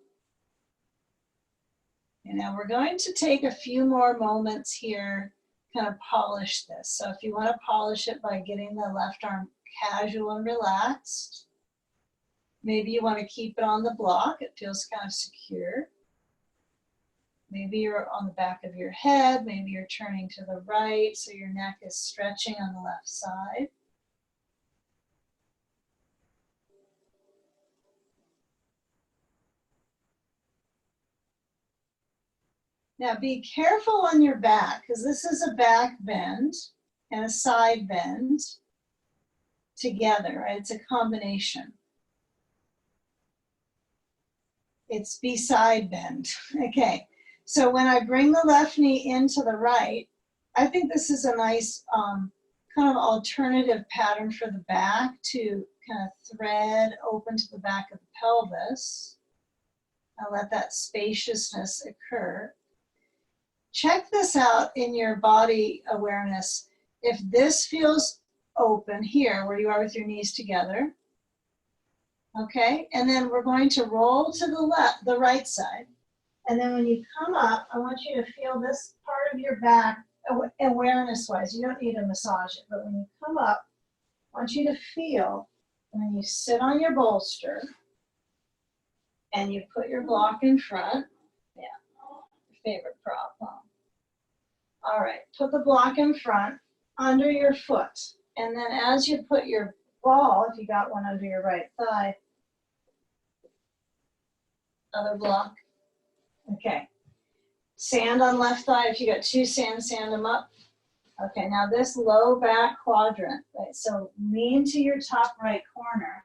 And now we're going to take a few more moments here, kind of polish this. So if you want to polish it by getting the left arm casual and relaxed, maybe you want to keep it on the block. It feels kind of secure. Maybe you're on the back of your head. Maybe you're turning to the right, so your neck is stretching on the left side. Now be careful on your back, because this is a back bend and a side bend together, right? It's a combination. It's beside bend. Okay, so when I bring the left knee into the right, I think this is a nice kind of alternative pattern for the back to kind of thread open to the back of the pelvis. I'll let that spaciousness occur. Check this out in your body awareness. If this feels open here, where you are with your knees together, okay, and then we're going to roll to the right side. And then when you come up, I want you to feel this part of your back awareness-wise, you don't need to massage it, but when you come up, I want you to feel when you sit on your bolster and you put your block in front. Yeah, your favorite prop, huh? All right, put the block in front under your foot. And then as you put your ball, if you got one under your right thigh, other block. Okay. Sand on left thigh. If you got two sand them up. Okay, now this low back quadrant, right? So lean to your top right corner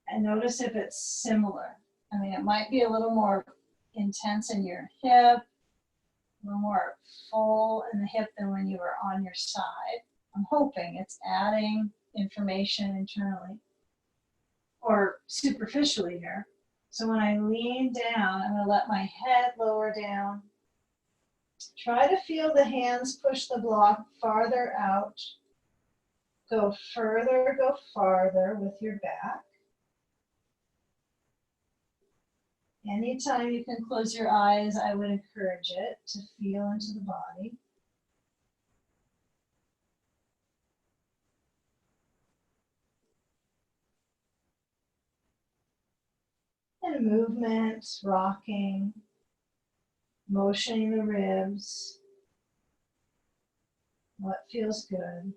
and notice if it's similar. I mean, it might be a little more intense in your hip, a little more full in the hip than when you were on your side. I'm hoping it's adding information internally or superficially here. So when I lean down, I'm going to let my head lower down. Try to feel the hands push the block farther out. Go farther with your back. Anytime you can close your eyes, I would encourage it to feel into the body. And movement, rocking, motioning the ribs. What feels good?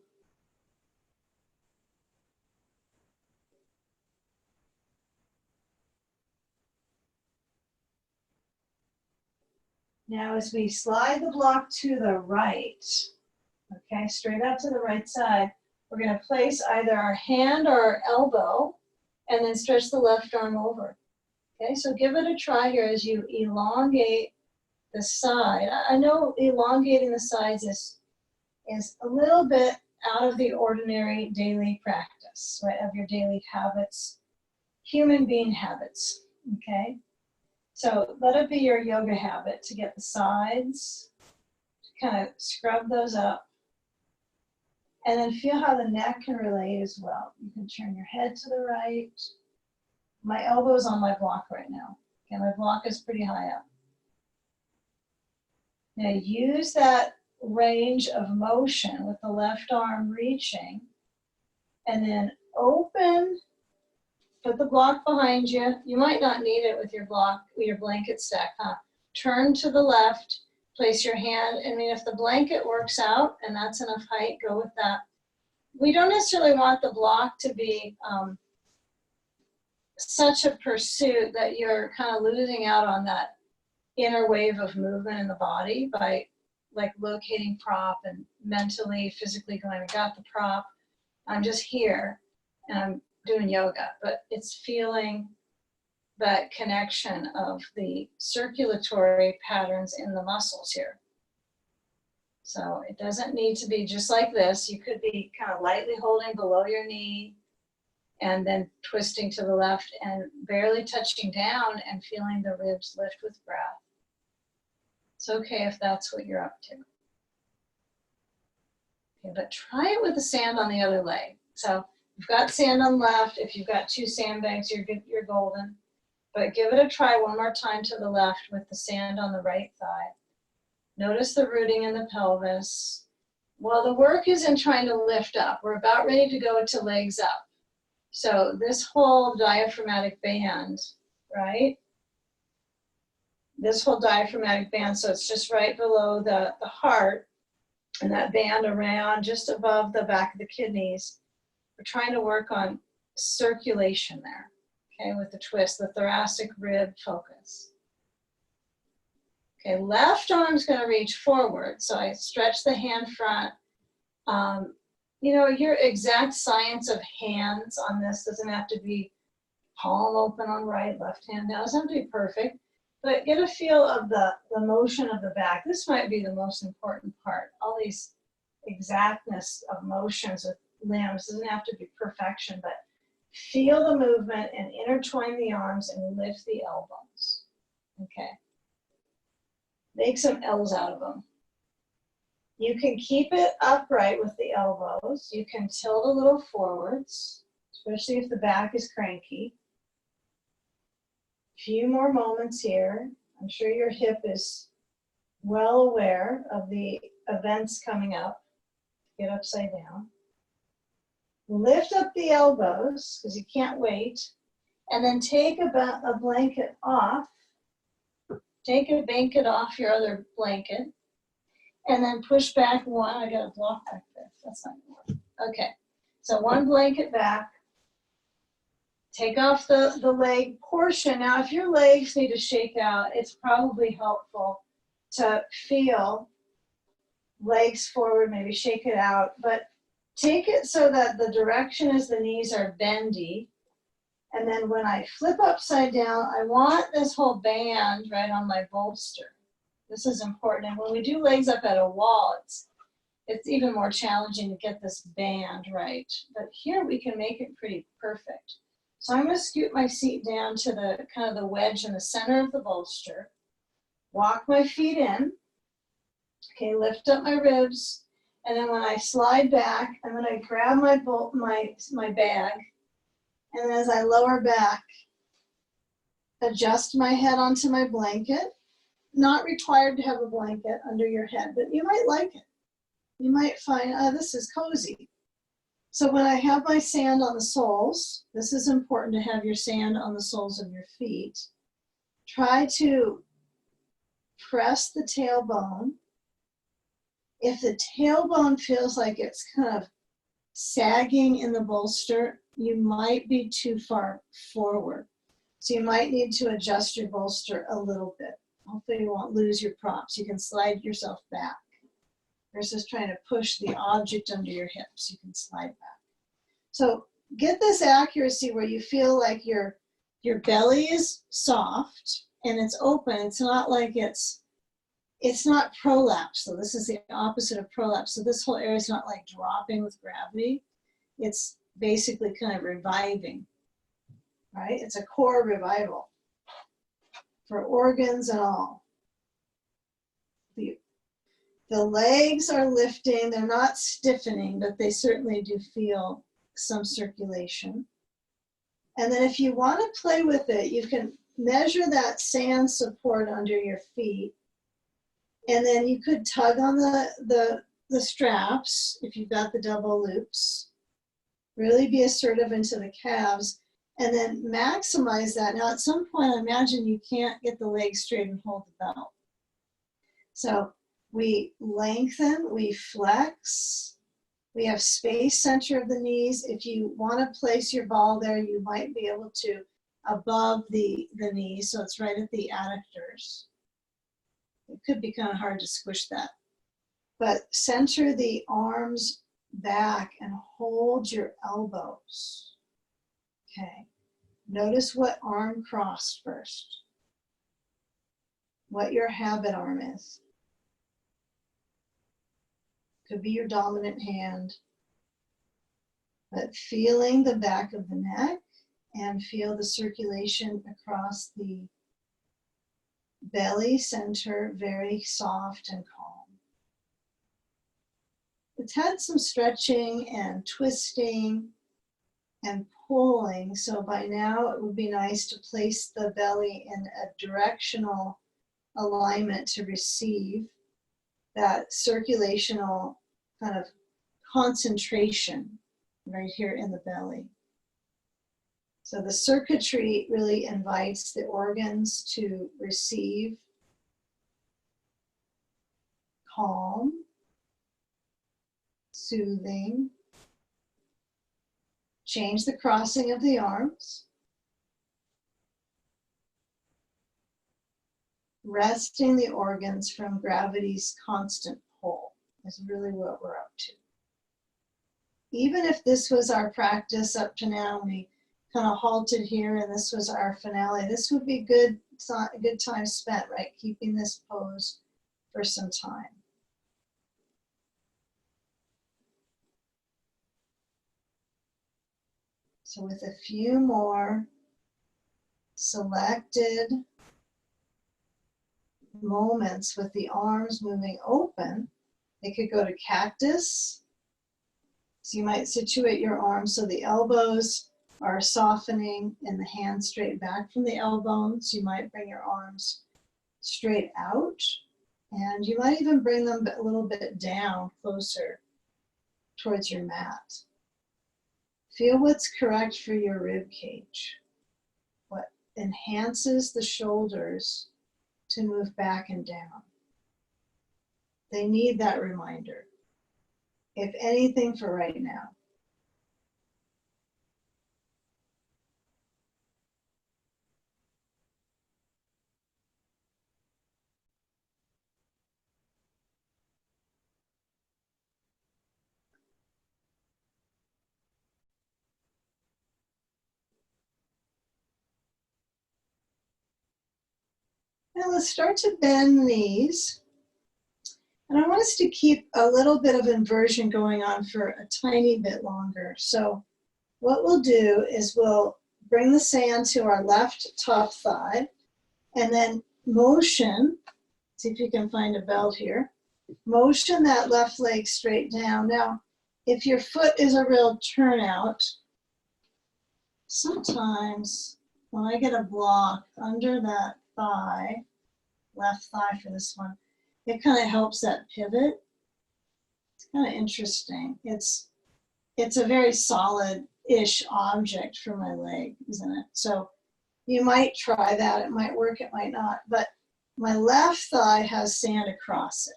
Now as we slide the block to the right, okay, straight out to the right side, we're going to place either our hand or our elbow and then stretch the left arm over. Okay, so give it a try here as you elongate the side. I know elongating the sides is a little bit out of the ordinary daily practice, right, of your daily habits, human being habits, okay? So let it be your yoga habit to get the sides, kind of scrub those up, and then feel how the neck can relate as well. You can turn your head to the right. My elbow's on my block right now. Okay, my block is pretty high up. Now use that range of motion with the left arm reaching, and then open. Put the block behind you. You might not need it with your block, your blanket stack, huh? Turn to the left, place your hand. I mean, if the blanket works out and that's enough height, go with that. We don't necessarily want the block to be such a pursuit that you're kind of losing out on that inner wave of movement in the body by like locating prop and mentally, physically going, I got the prop, I'm just here and I'm doing yoga, but it's feeling that connection of the circulatory patterns in the muscles here. So it doesn't need to be just like this. You could be kind of lightly holding below your knee and then twisting to the left and barely touching down and feeling the ribs lift with breath. It's okay if that's what you're up to. Okay, but try it with the sand on the other leg. So you've got sand on the left. If you've got two sandbags, you're good, you're golden. But give it a try one more time to the left with the sand on the right thigh. Notice the rooting in the pelvis. Well, the work is in trying to lift up. We're about ready to go to legs up. So this whole diaphragmatic band, right? This whole diaphragmatic band, so it's just right below the heart, and that band around just above the back of the kidneys. We're trying to work on circulation there, okay, with the twist, the thoracic rib focus. Okay, left arm's going to reach forward, so I stretch the hand front. You know, your exact science of hands on this doesn't have to be palm open on right, left hand down. It doesn't have to be perfect, but get a feel of the motion of the back. This might be the most important part. All these exactness of motions with limbs doesn't have to be perfection, but feel the movement and intertwine the arms and lift the elbows. Okay. Make some L's out of them. You can keep it upright with the elbows. You can tilt a little forwards, especially if the back is cranky. Few more moments here. I'm sure your hip is well aware of the events coming up. Get upside down. Lift up the elbows, because you can't wait, and then take a blanket off. Take a blanket off your other blanket, and then push back one. I got a block back there. That's not gonna work. Okay, so one blanket back. Take off the leg portion. Now, if your legs need to shake out, it's probably helpful to feel legs forward, maybe shake it out, but take it so that the direction is the knees are bendy. And then when I flip upside down, I want this whole band right on my bolster. This is important. And when we do legs up at a wall, it's even more challenging to get this band right. But here we can make it pretty perfect. So I'm going to scoot my seat down to the kind of the wedge in the center of the bolster. Walk my feet in. Okay, lift up my ribs. And then when I slide back, I'm going to grab my bag. And as I lower back, adjust my head onto my blanket. Not required to have a blanket under your head, but you might like it. You might find, oh, this is cozy. So when I have my sand on the soles, this is important to have your sand on the soles of your feet. Try to press the tailbone. If the tailbone feels like it's kind of sagging in the bolster, you might be too far forward. So you might need to adjust your bolster a little bit. Hopefully you won't lose your props. You can slide yourself back versus trying to push the object under your hips. You can slide back. So get this accuracy where you feel like your belly is soft and it's open. It's not like it's not prolapse. So this is the opposite of prolapse. So this whole area is not like dropping with gravity. It's basically kind of reviving, right? It's a core revival for organs and all. The legs are lifting. They're not stiffening, but they certainly do feel some circulation. And then if you want to play with it, you can measure that sand support under your feet. And then you could tug on the straps if you've got the double loops. Really be assertive into the calves and then maximize that. Now at some point, I imagine you can't get the legs straight and hold the belt. So we lengthen, we flex, we have space center of the knees. If you want to place your ball there, you might be able to above the knees, so it's right at the adductors. It could be kind of hard to squish that. But center the arms back and hold your elbows. Okay. Notice what arm crossed first. What your habit arm is. Could be your dominant hand. But feeling the back of the neck and feel the circulation across the belly center, very soft and calm. It's had some stretching and twisting and pulling, so by now it would be nice to place the belly in a directional alignment to receive that circulational kind of concentration right here in the belly. So the circuitry really invites the organs to receive calm, soothing. Change the crossing of the arms. Resting the organs from gravity's constant pull is really what we're up to. Even if this was our practice up to now, we kind of halted here and this was our finale, this would be a good time spent, right? Keeping this pose for some time. So with a few more selected moments with the arms moving open, they could go to cactus. So you might situate your arms so the elbows are softening and the hands straight back from the elbows. You might bring your arms straight out And you might even bring them a little bit down closer towards your mat. Feel what's correct for your rib cage. What enhances the shoulders to move back and down. They need that reminder, if anything, for right now. Now let's start to bend the knees. And I want us to keep a little bit of inversion going on for a tiny bit longer. So what we'll do is we'll bring the sand to our left top thigh and then motion, see if you can find a belt here, motion that left leg straight down. Now, if your foot is a real turnout, sometimes when I get a block under that thigh, left thigh for this one, it kind of helps that pivot. It's kind of interesting. It's a very solid-ish object for my leg, isn't it? So you might try that. It might work, it might not. But my left thigh has sand across it.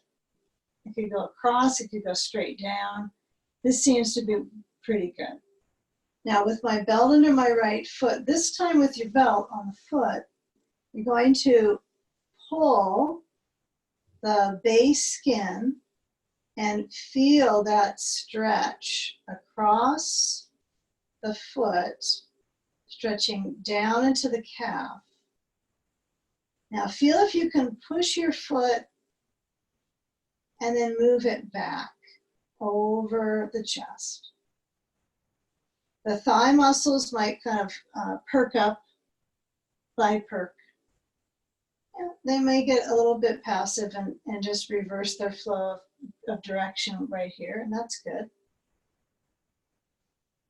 It could go across, it could go straight down. This seems to be pretty good. Now with my belt under my right foot, this time with your belt on the foot, you're going to pull the base skin and feel that stretch across the foot, stretching down into the calf. Now feel if you can push your foot and then move it back over the chest. The thigh muscles might kind of perk up, thigh perk. Yeah, they may get a little bit passive and just reverse their flow of direction right here, and that's good.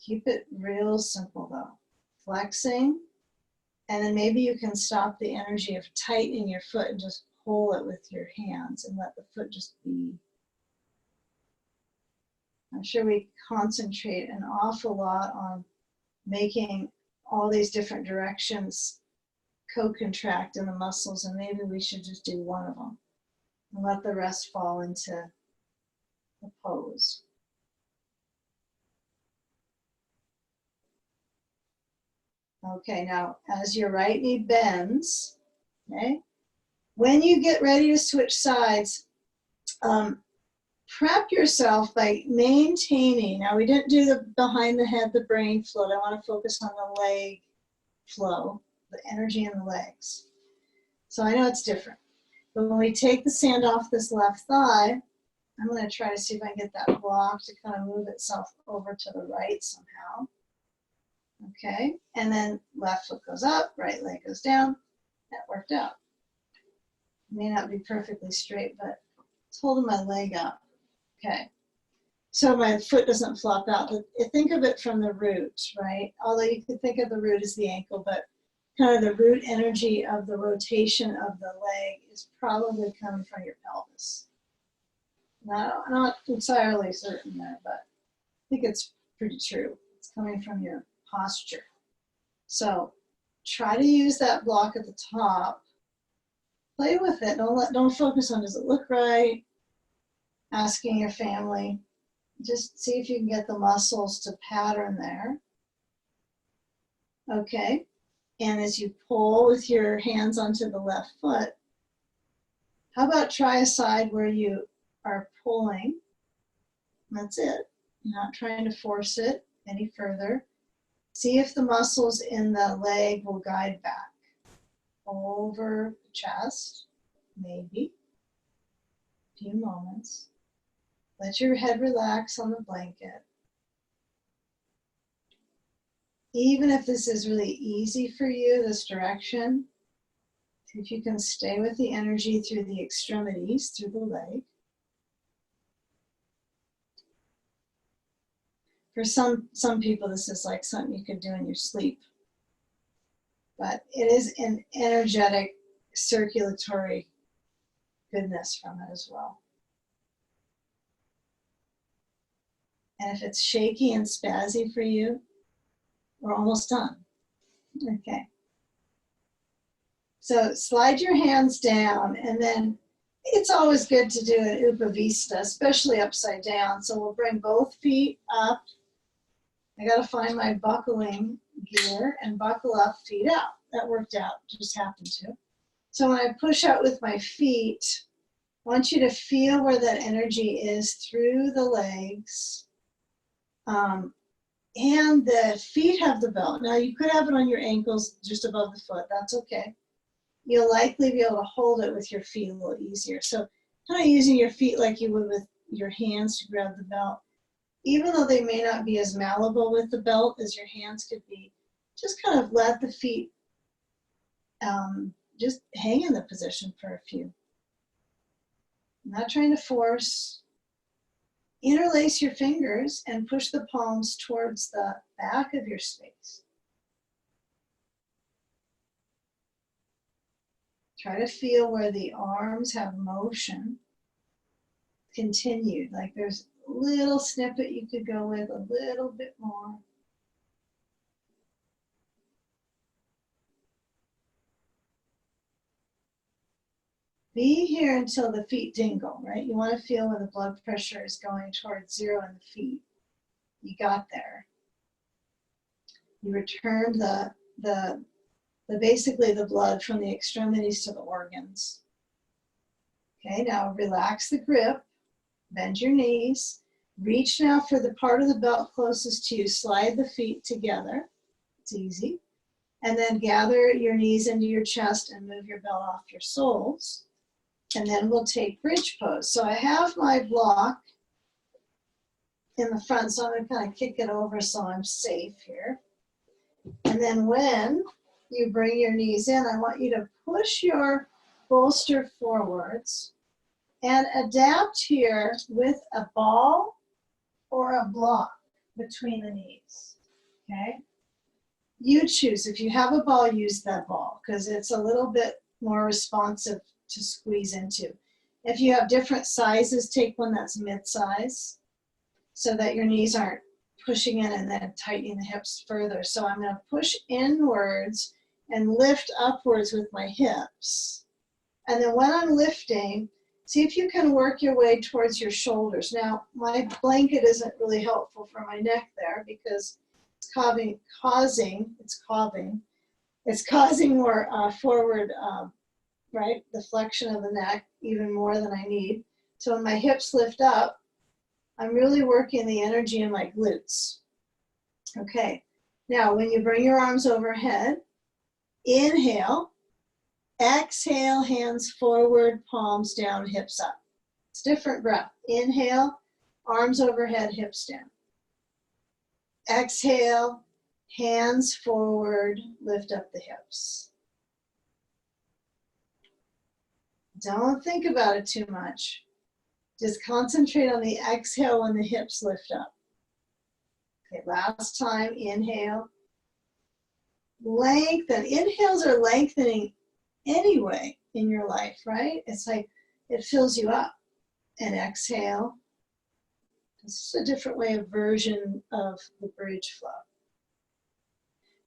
Keep it real simple though. Flexing, and then maybe you can stop the energy of tightening your foot and just pull it with your hands and let the foot just be. I'm sure we concentrate an awful lot on making all these different directions co-contract in the muscles, and maybe we should just do one of them and let the rest fall into the pose. Okay, now as your right knee bends, okay, when you get ready to switch sides, prep yourself by maintaining, now we didn't do the behind the head, the brain float. I want to focus on the leg flow, the energy in the legs. So I know it's different. But when we take the sand off this left thigh, I'm going to try to see if I can get that block to kind of move itself over to the right somehow. Okay, and then left foot goes up, right leg goes down. That worked out. It may not be perfectly straight, but it's holding my leg up. Okay, so my foot doesn't flop out. Think of it from the root, right? Although you could think of the root as the ankle, but kind of the root energy of the rotation of the leg is probably coming from your pelvis. Not entirely certain there, but I think it's pretty true. It's coming from your posture. So try to use that block at the top. Play with it. Don't focus on, does it look right? Asking your family. Just see if you can get the muscles to pattern there. Okay. And as you pull with your hands onto the left foot, how about try a side where you are pulling? That's it. You're not trying to force it any further. See if the muscles in the leg will guide back. Over the chest, maybe. A few moments. Let your head relax on the blanket. Even if this is really easy for you, this direction, see if you can stay with the energy through the extremities, through the leg. For some people, this is like something you could do in your sleep. But it is an energetic, circulatory goodness from it as well. And if it's shaky and spazzy for you, we're almost done. Okay. So slide your hands down, and then it's always good to do an upavista, especially upside down. So we'll bring both feet up. I got to find my buckling gear and buckle up, feet out. That worked out, just happened to. So when I push out with my feet, I want you to feel where that energy is through the legs. And the feet have the belt. Now you could have it on your ankles just above the foot. That's okay. You'll likely be able to hold it with your feet a little easier. So kind of using your feet like you would with your hands to grab the belt. Even though they may not be as malleable with the belt as your hands could be, just kind of let the feet just hang in the position for a few. Not trying to force. Interlace your fingers and push the palms towards the back of your space. Try to feel where the arms have motion continued, like there's a little snippet you could go with, a little bit more. Be here until the feet tingle, right? You want to feel where the blood pressure is going towards 0 in the feet. You got there. You return basically the blood from the extremities to the organs. Okay, now relax the grip, bend your knees, reach now for the part of the belt closest to you, slide the feet together, it's easy, and then gather your knees into your chest and move your belt off your soles, and then we'll take bridge pose. So I have my block in the front, so I'm going to kind of kick it over so I'm safe here. And then when you bring your knees in, I want you to push your bolster forwards and adapt here with a ball or a block between the knees, okay? You choose. If you have a ball, use that ball because it's a little bit more responsive to squeeze into. If you have different sizes, take one that's mid-size so that your knees aren't pushing in and then tightening the hips further. So I'm going to push inwards and lift upwards with my hips. And then when I'm lifting, see if you can work your way towards your shoulders. Now, my blanket isn't really helpful for my neck there because it's causing more forward, right, the flexion of the neck even more than I need. So when my hips lift up, I'm really working the energy in my glutes. Okay, now when you bring your arms overhead, inhale, exhale, hands forward, palms down, hips up. It's different breath. Inhale, arms overhead, hips down. Exhale, hands forward, lift up the hips. Don't think about it too much. Just concentrate on the exhale when the hips lift up. Okay, last time, inhale. Lengthen. Inhales are lengthening anyway in your life, right? It's like it fills you up. And exhale. It's a different way of version of the bridge flow.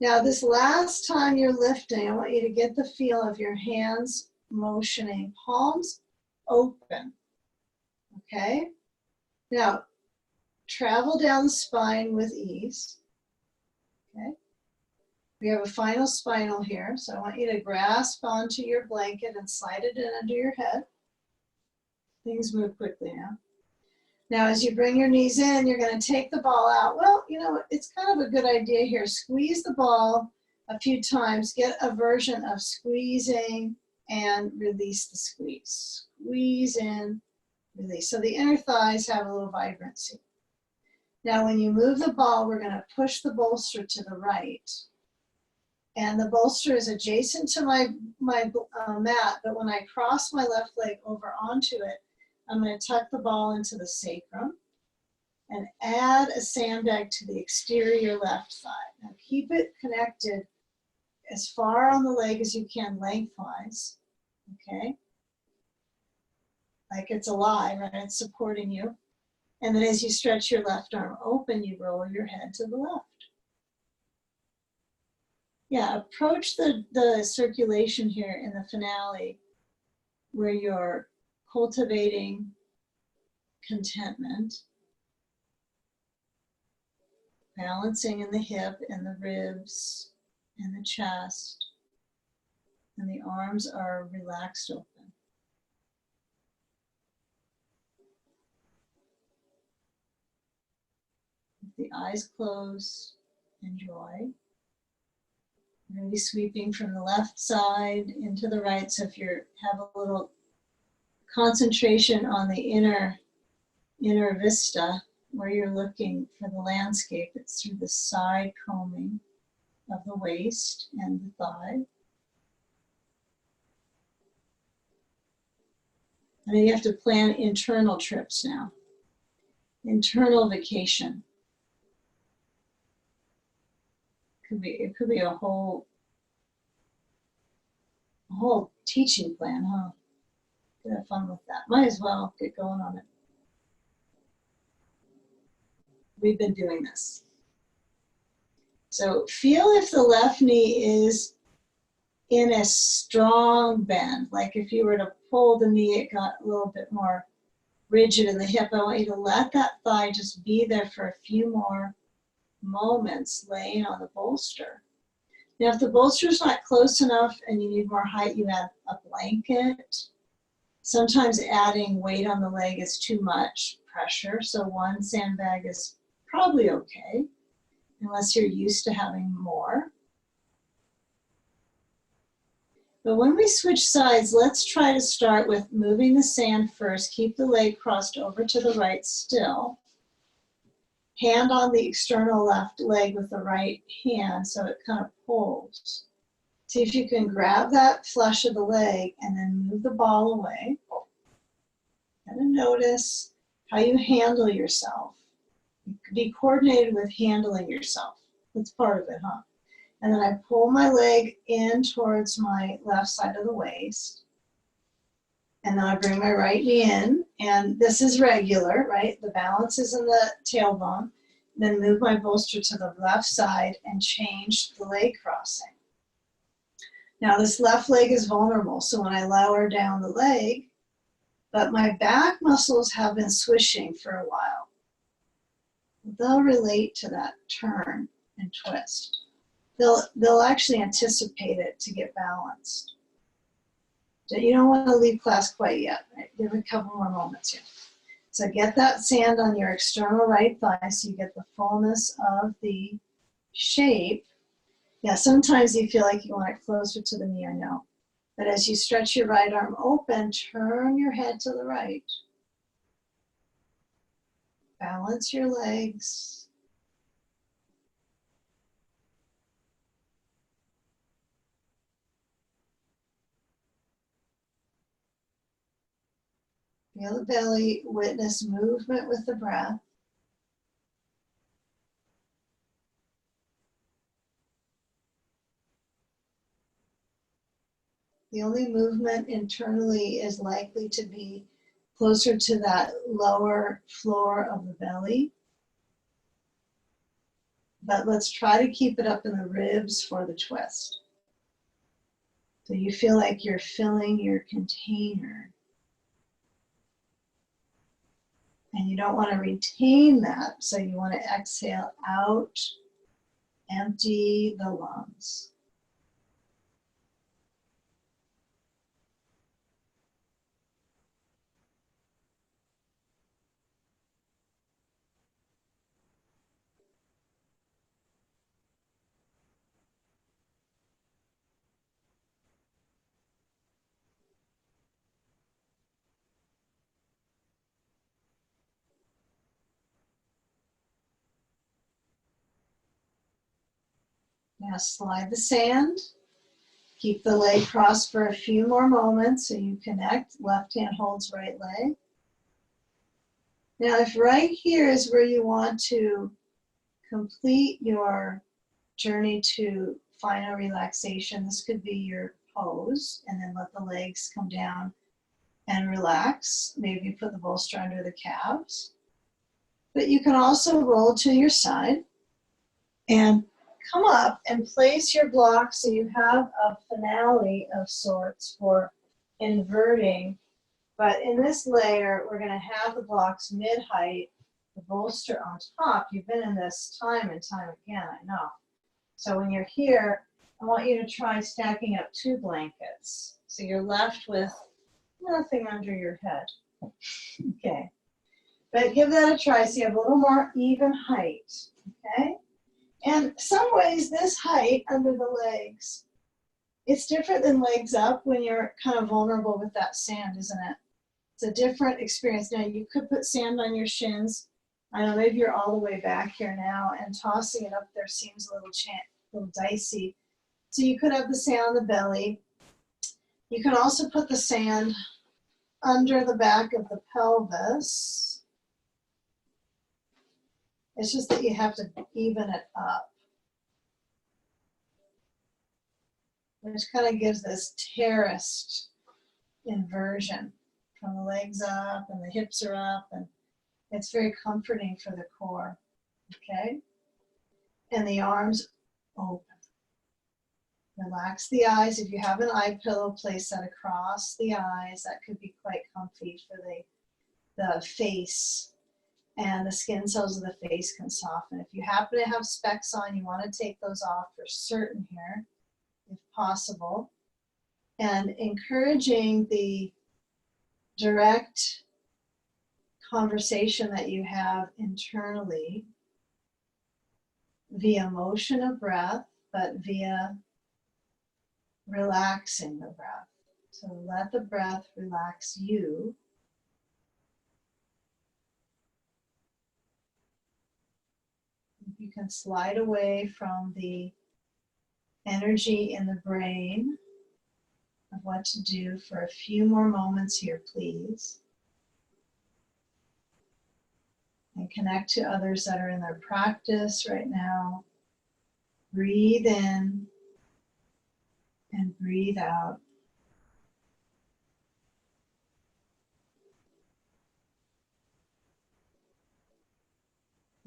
Now this last time you're lifting, I want you to get the feel of your hands motioning, palms open. Okay? Now, travel down the spine with ease. Okay? We have a final spinal here, so I want you to grasp onto your blanket and slide it in under your head. Things move quickly now. Now, as you bring your knees in, you're going to take the ball out. Well, you know, it's kind of a good idea here. Squeeze the ball a few times. Get a version of squeezing and release the squeeze. Squeeze in, release. So the inner thighs have a little vibrancy. Now, when you move the ball, we're going to push the bolster to the right. And the bolster is adjacent to my mat, but when I cross my left leg over onto it, I'm going to tuck the ball into the sacrum and add a sandbag to the exterior left thigh. Now keep it connected as far on the leg as you can lengthwise, okay? like it's alive, right? It's supporting you. And then as you stretch your left arm open, you roll your head to the left. Yeah, approach the circulation here in the finale where you're cultivating contentment, balancing in the hip and the ribs and the chest, and the arms are relaxed open. With the eyes closed, enjoy. We're going to be sweeping from the left side into the right, so if you have a little concentration on the inner vista, where you're looking for the landscape, it's through the side combing of the waist and the thigh. And then you have to plan internal trips now. Internal vacation. It could be a whole teaching plan, huh? Could have fun with that. Might as well get going on it. We've been doing this. So feel if the left knee is in a strong bend. Like if you were to pull the knee, it got a little bit more rigid in the hip. I want you to let that thigh just be there for a few more moments laying on the bolster. Now, if the bolster is not close enough and you need more height, you add a blanket. Sometimes adding weight on the leg is too much pressure, so one sandbag is probably okay, unless you're used to having more. But when we switch sides, let's try to start with moving the sand first. Keep the leg crossed over to the right still. Hand on the external left leg with the right hand so it kind of pulls. See if you can grab that flesh of the leg and then move the ball away. And notice how you handle yourself. Be coordinated with handling yourself. That's part of it, huh? And then I pull my leg in towards my left side of the waist. And then I bring my right knee in. And this is regular, right? The balance is in the tailbone. Then move my bolster to the left side and change the leg crossing. Now this left leg is vulnerable. So when I lower down the leg, but my back muscles have been swishing for a while. They'll relate to that turn and twist. They'll actually anticipate it to get balanced. So you don't want to leave class quite yet. Right? Give it a couple more moments here. So get that sand on your external right thigh so you get the fullness of the shape. Yeah, sometimes you feel like you want it closer to the knee, I know. But as you stretch your right arm open, turn your head to the right. Balance your legs. Feel the belly, witness movement with the breath. The only movement internally is likely to be closer to that lower floor of the belly. But let's try to keep it up in the ribs for the twist. So you feel like you're filling your container. And you don't want to retain that, so you want to exhale out, empty the lungs. Now slide the sand. Keep the leg crossed for a few more moments so you connect. Left hand holds right leg. Now if right here is where you want to complete your journey to final relaxation, this could be your pose, and then let the legs come down and relax. Maybe you put the bolster under the calves. But you can also roll to your side and come up and place your block so you have a finale of sorts for inverting. But in this layer, we're going to have the blocks mid-height, the bolster on top. You've been in this time and time again, I know. So when you're here, I want you to try stacking up 2 blankets. So you're left with nothing under your head. Okay. But give that a try so you have a little more even height. Okay. And some ways this height under the legs, it's different than legs up when you're kind of vulnerable with that sand, isn't it? It's a different experience. Now you could put sand on your shins. I know maybe you're all the way back here now, and tossing it up there seems a little dicey. So you could have the sand on the belly. You can also put the sand under the back of the pelvis. It's just that you have to even it up, which kind of gives this terraced inversion from the legs up and the hips are up, and it's very comforting for the core, okay? And the arms open. Relax the eyes. If you have an eye pillow, place that across the eyes. That could be quite comfy for the face, and the skin cells of the face can soften. If you happen to have specs on, you want to take those off for certain here, if possible. And encouraging the direct conversation that you have internally via motion of breath, but via relaxing the breath. So let the breath relax you. You can slide away from the energy in the brain of what to do for a few more moments here, please. And connect to others that are in their practice right now. Breathe in and breathe out.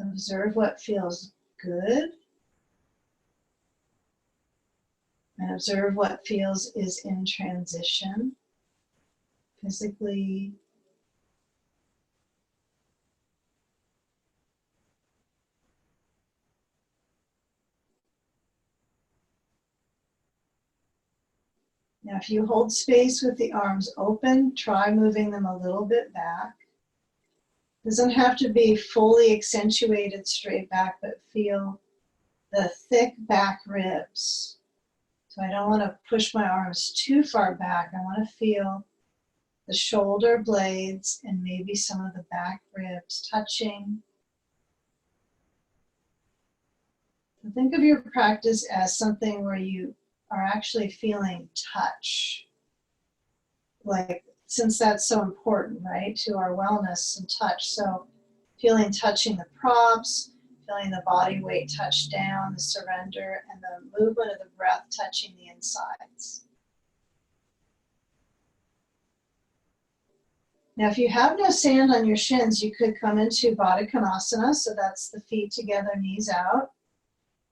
Observe what feels good, and observe what feels is in transition, physically. Now, if you hold space with the arms open, try moving them a little bit back. Doesn't have to be fully accentuated straight back, but feel the thick back ribs. So I don't want to push my arms too far back. I want to feel the shoulder blades and maybe some of the back ribs touching. So think of your practice as something where you are actually feeling touch. Like, since that's so important, right, to our wellness and touch. So feeling touching the props, feeling the body weight touch down, the surrender, and the movement of the breath touching the insides. Now, if you have no sand on your shins, you could come into Baddha Konasana, so that's the feet together, knees out.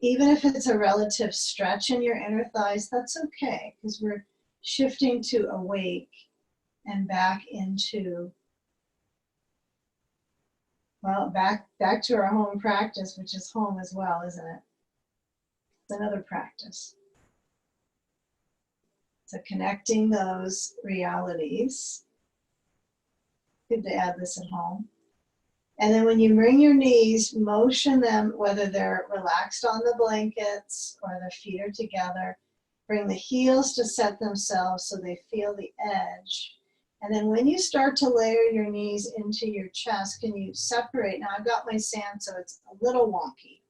Even if it's a relative stretch in your inner thighs, that's okay, because we're shifting to awake and back into, well, back to our home practice, which is home as well, isn't it? It's another practice. So connecting those realities. Good to add this at home. And then when you bring your knees, motion them, whether they're relaxed on the blankets or their feet are together. Bring the heels to set themselves so they feel the edge. And then when you start to layer your knees into your chest, can you separate? Now I've got my sand, so it's a little wonky,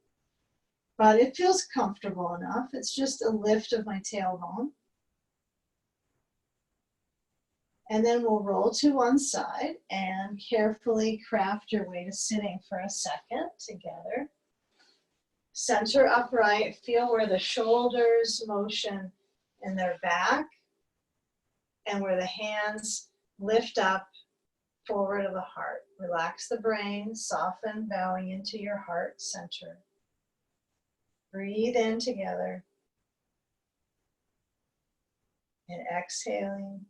but it feels comfortable enough. It's just a lift of my tailbone. And then we'll roll to one side and carefully craft your way to sitting for a second together. Center upright, feel where the shoulders motion in their back and where the hands Lift up, forward of the heart. Relax the brain, soften, bowing into your heart center. Breathe in together. And exhaling,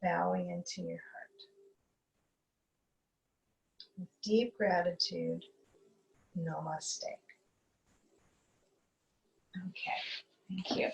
bowing into your heart. With deep gratitude, namaste. Okay, thank you.